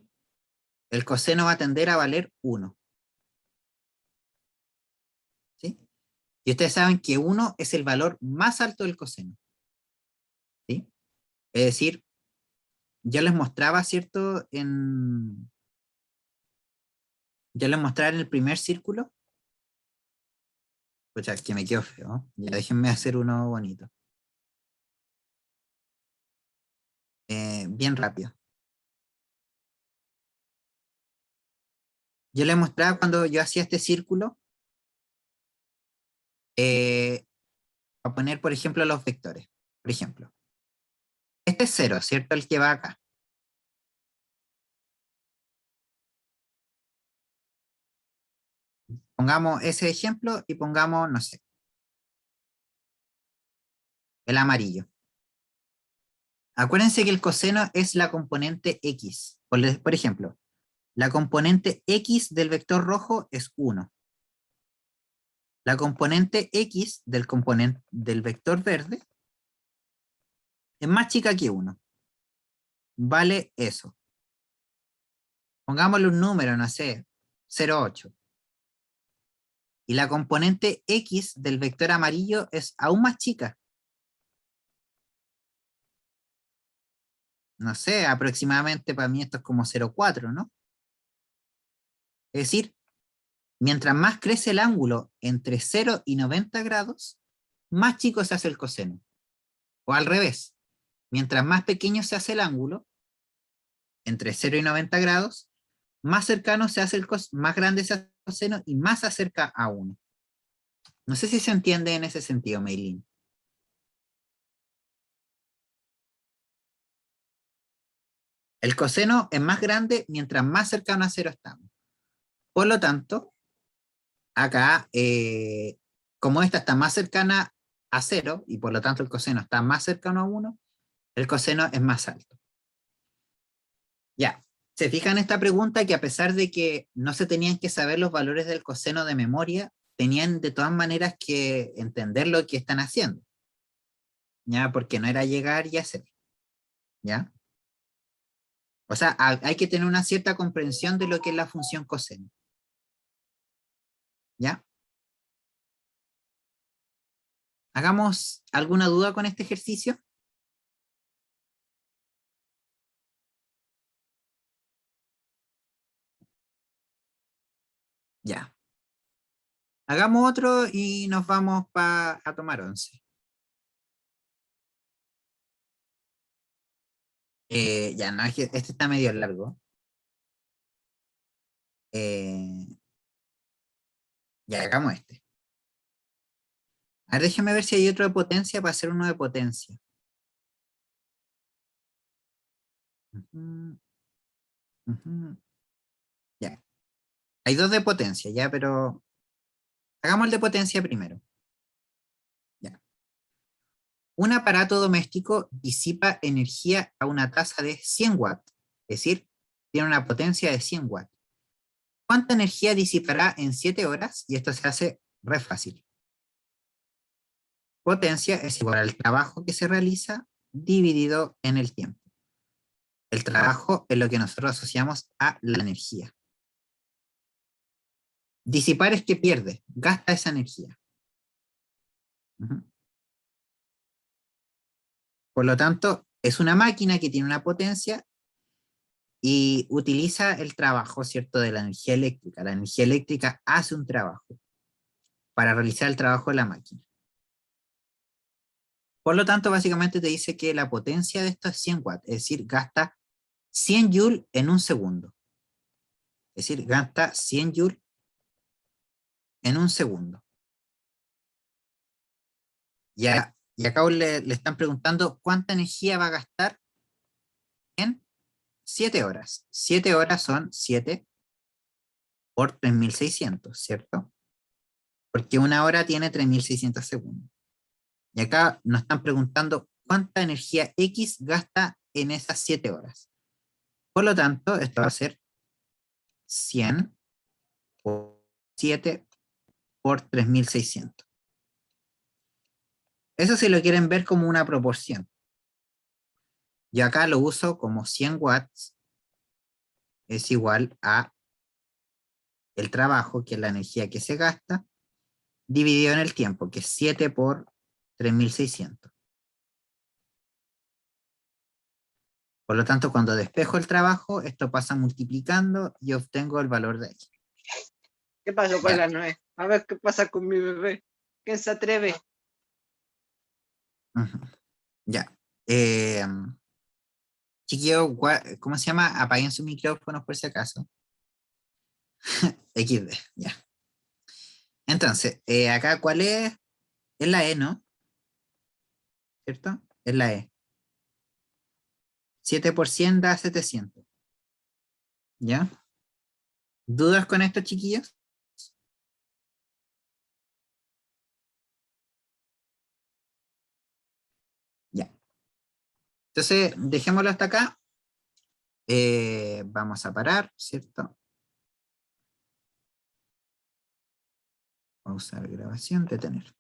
Speaker 1: El coseno va a tender a valer 1. ¿Sí? Y ustedes saben que 1 es el valor más alto del coseno. ¿Sí? Es decir, yo les mostraba, ¿cierto? Yo les mostraba en el primer círculo. Pucha, que me quedo feo. Ya déjenme hacer uno bonito. Bien rápido. Yo les mostraba cuando yo hacía este círculo, a poner, por ejemplo, los vectores. Por ejemplo, este es 0, ¿cierto? El que va acá. Pongamos ese ejemplo y pongamos, no sé, el amarillo. Acuérdense que el coseno es la componente X. Por ejemplo, la componente X del vector rojo es 1. La componente X del vector verde es más chica que 1. Vale eso. Pongámosle un número, no sé, 0,8. Y la componente X del vector amarillo es aún más chica. No sé, aproximadamente para mí esto es como 0,4, ¿no? Es decir, mientras más crece el ángulo entre 0 y 90 grados, más chico se hace el coseno. O al revés, mientras más pequeño se hace el ángulo, entre 0 y 90 grados, más cercano se hace más grande se hace el coseno y más se acerca a 1. No sé si se entiende en ese sentido, Meilin. El coseno es más grande mientras más cercano a 0 estamos. Por lo tanto, acá, como esta está más cercana a 0 y por lo tanto el coseno está más cercano a 1, el coseno es más alto. Ya, se fijan en esta pregunta que a pesar de que no se tenían que saber los valores del coseno de memoria, tenían de todas maneras que entender lo que están haciendo, ¿ya? Porque no era llegar y hacer, ¿ya? O sea, hay que tener una cierta comprensión de lo que es la función coseno, ¿ya? ¿Hagamos alguna duda con este ejercicio? Ya. Hagamos otro y nos vamos a tomar 11. Ya, no, es que este está medio largo. Eh, ya, hagamos este. A ver, déjame ver si hay otro de potencia para hacer uno de potencia. Ujú, ujú. Ya. Hay dos de potencia, ya, pero hagamos el de potencia primero. Ya. Un aparato doméstico disipa energía a una tasa de 100 watts, es decir, tiene una potencia de 100 watts. ¿Cuánta energía disipará en 7 horas? Y esto se hace re fácil. Potencia es igual al trabajo que se realiza dividido en el tiempo. El trabajo es lo que nosotros asociamos a la energía. Disipar es que pierde, gasta esa energía. Ujú. Por lo tanto, es una máquina que tiene una potencia y utiliza el trabajo, ¿cierto?, de la energía eléctrica. La energía eléctrica hace un trabajo para realizar el trabajo de la máquina. Por lo tanto, básicamente te dice que la potencia de esto es 100 watts, es decir, gasta 100 joules en un segundo. Es decir, gasta 100 joules en un segundo. Y acá le están preguntando cuánta energía va a gastar en 7 horas. 7 horas son 7 por 3600, ¿cierto? Porque una hora tiene 3600 segundos. Y acá nos están preguntando cuánta energía X gasta en esas 7 horas. Por lo tanto, esto va a ser 100 por 7 por 3600. Eso si lo quieren ver como una proporción. Yo acá lo uso como 100 watts es igual a el trabajo, que es la energía que se gasta, dividido en el tiempo, que es 7 por 3600. Por lo tanto, cuando despejo el trabajo, esto pasa multiplicando y obtengo el valor de ahí.
Speaker 2: ¿Qué pasó con
Speaker 1: Ya.
Speaker 2: la Noé? A ver qué pasa con mi bebé. ¿Quién se atreve?
Speaker 1: Ujú. Ya. Chiquillo, ¿cómo se llama? Apaguen sus micrófonos por si acaso. XD, ya. Entonces, acá, ¿cuál es? Es la E, ¿no? ¿Cierto? Es la E. 7 por 100 da 700. ¿Ya? ¿Dudas con esto, chiquillos? Ya. Entonces, dejémoslo hasta acá. Vamos a parar, ¿cierto? Pausar grabación, detener.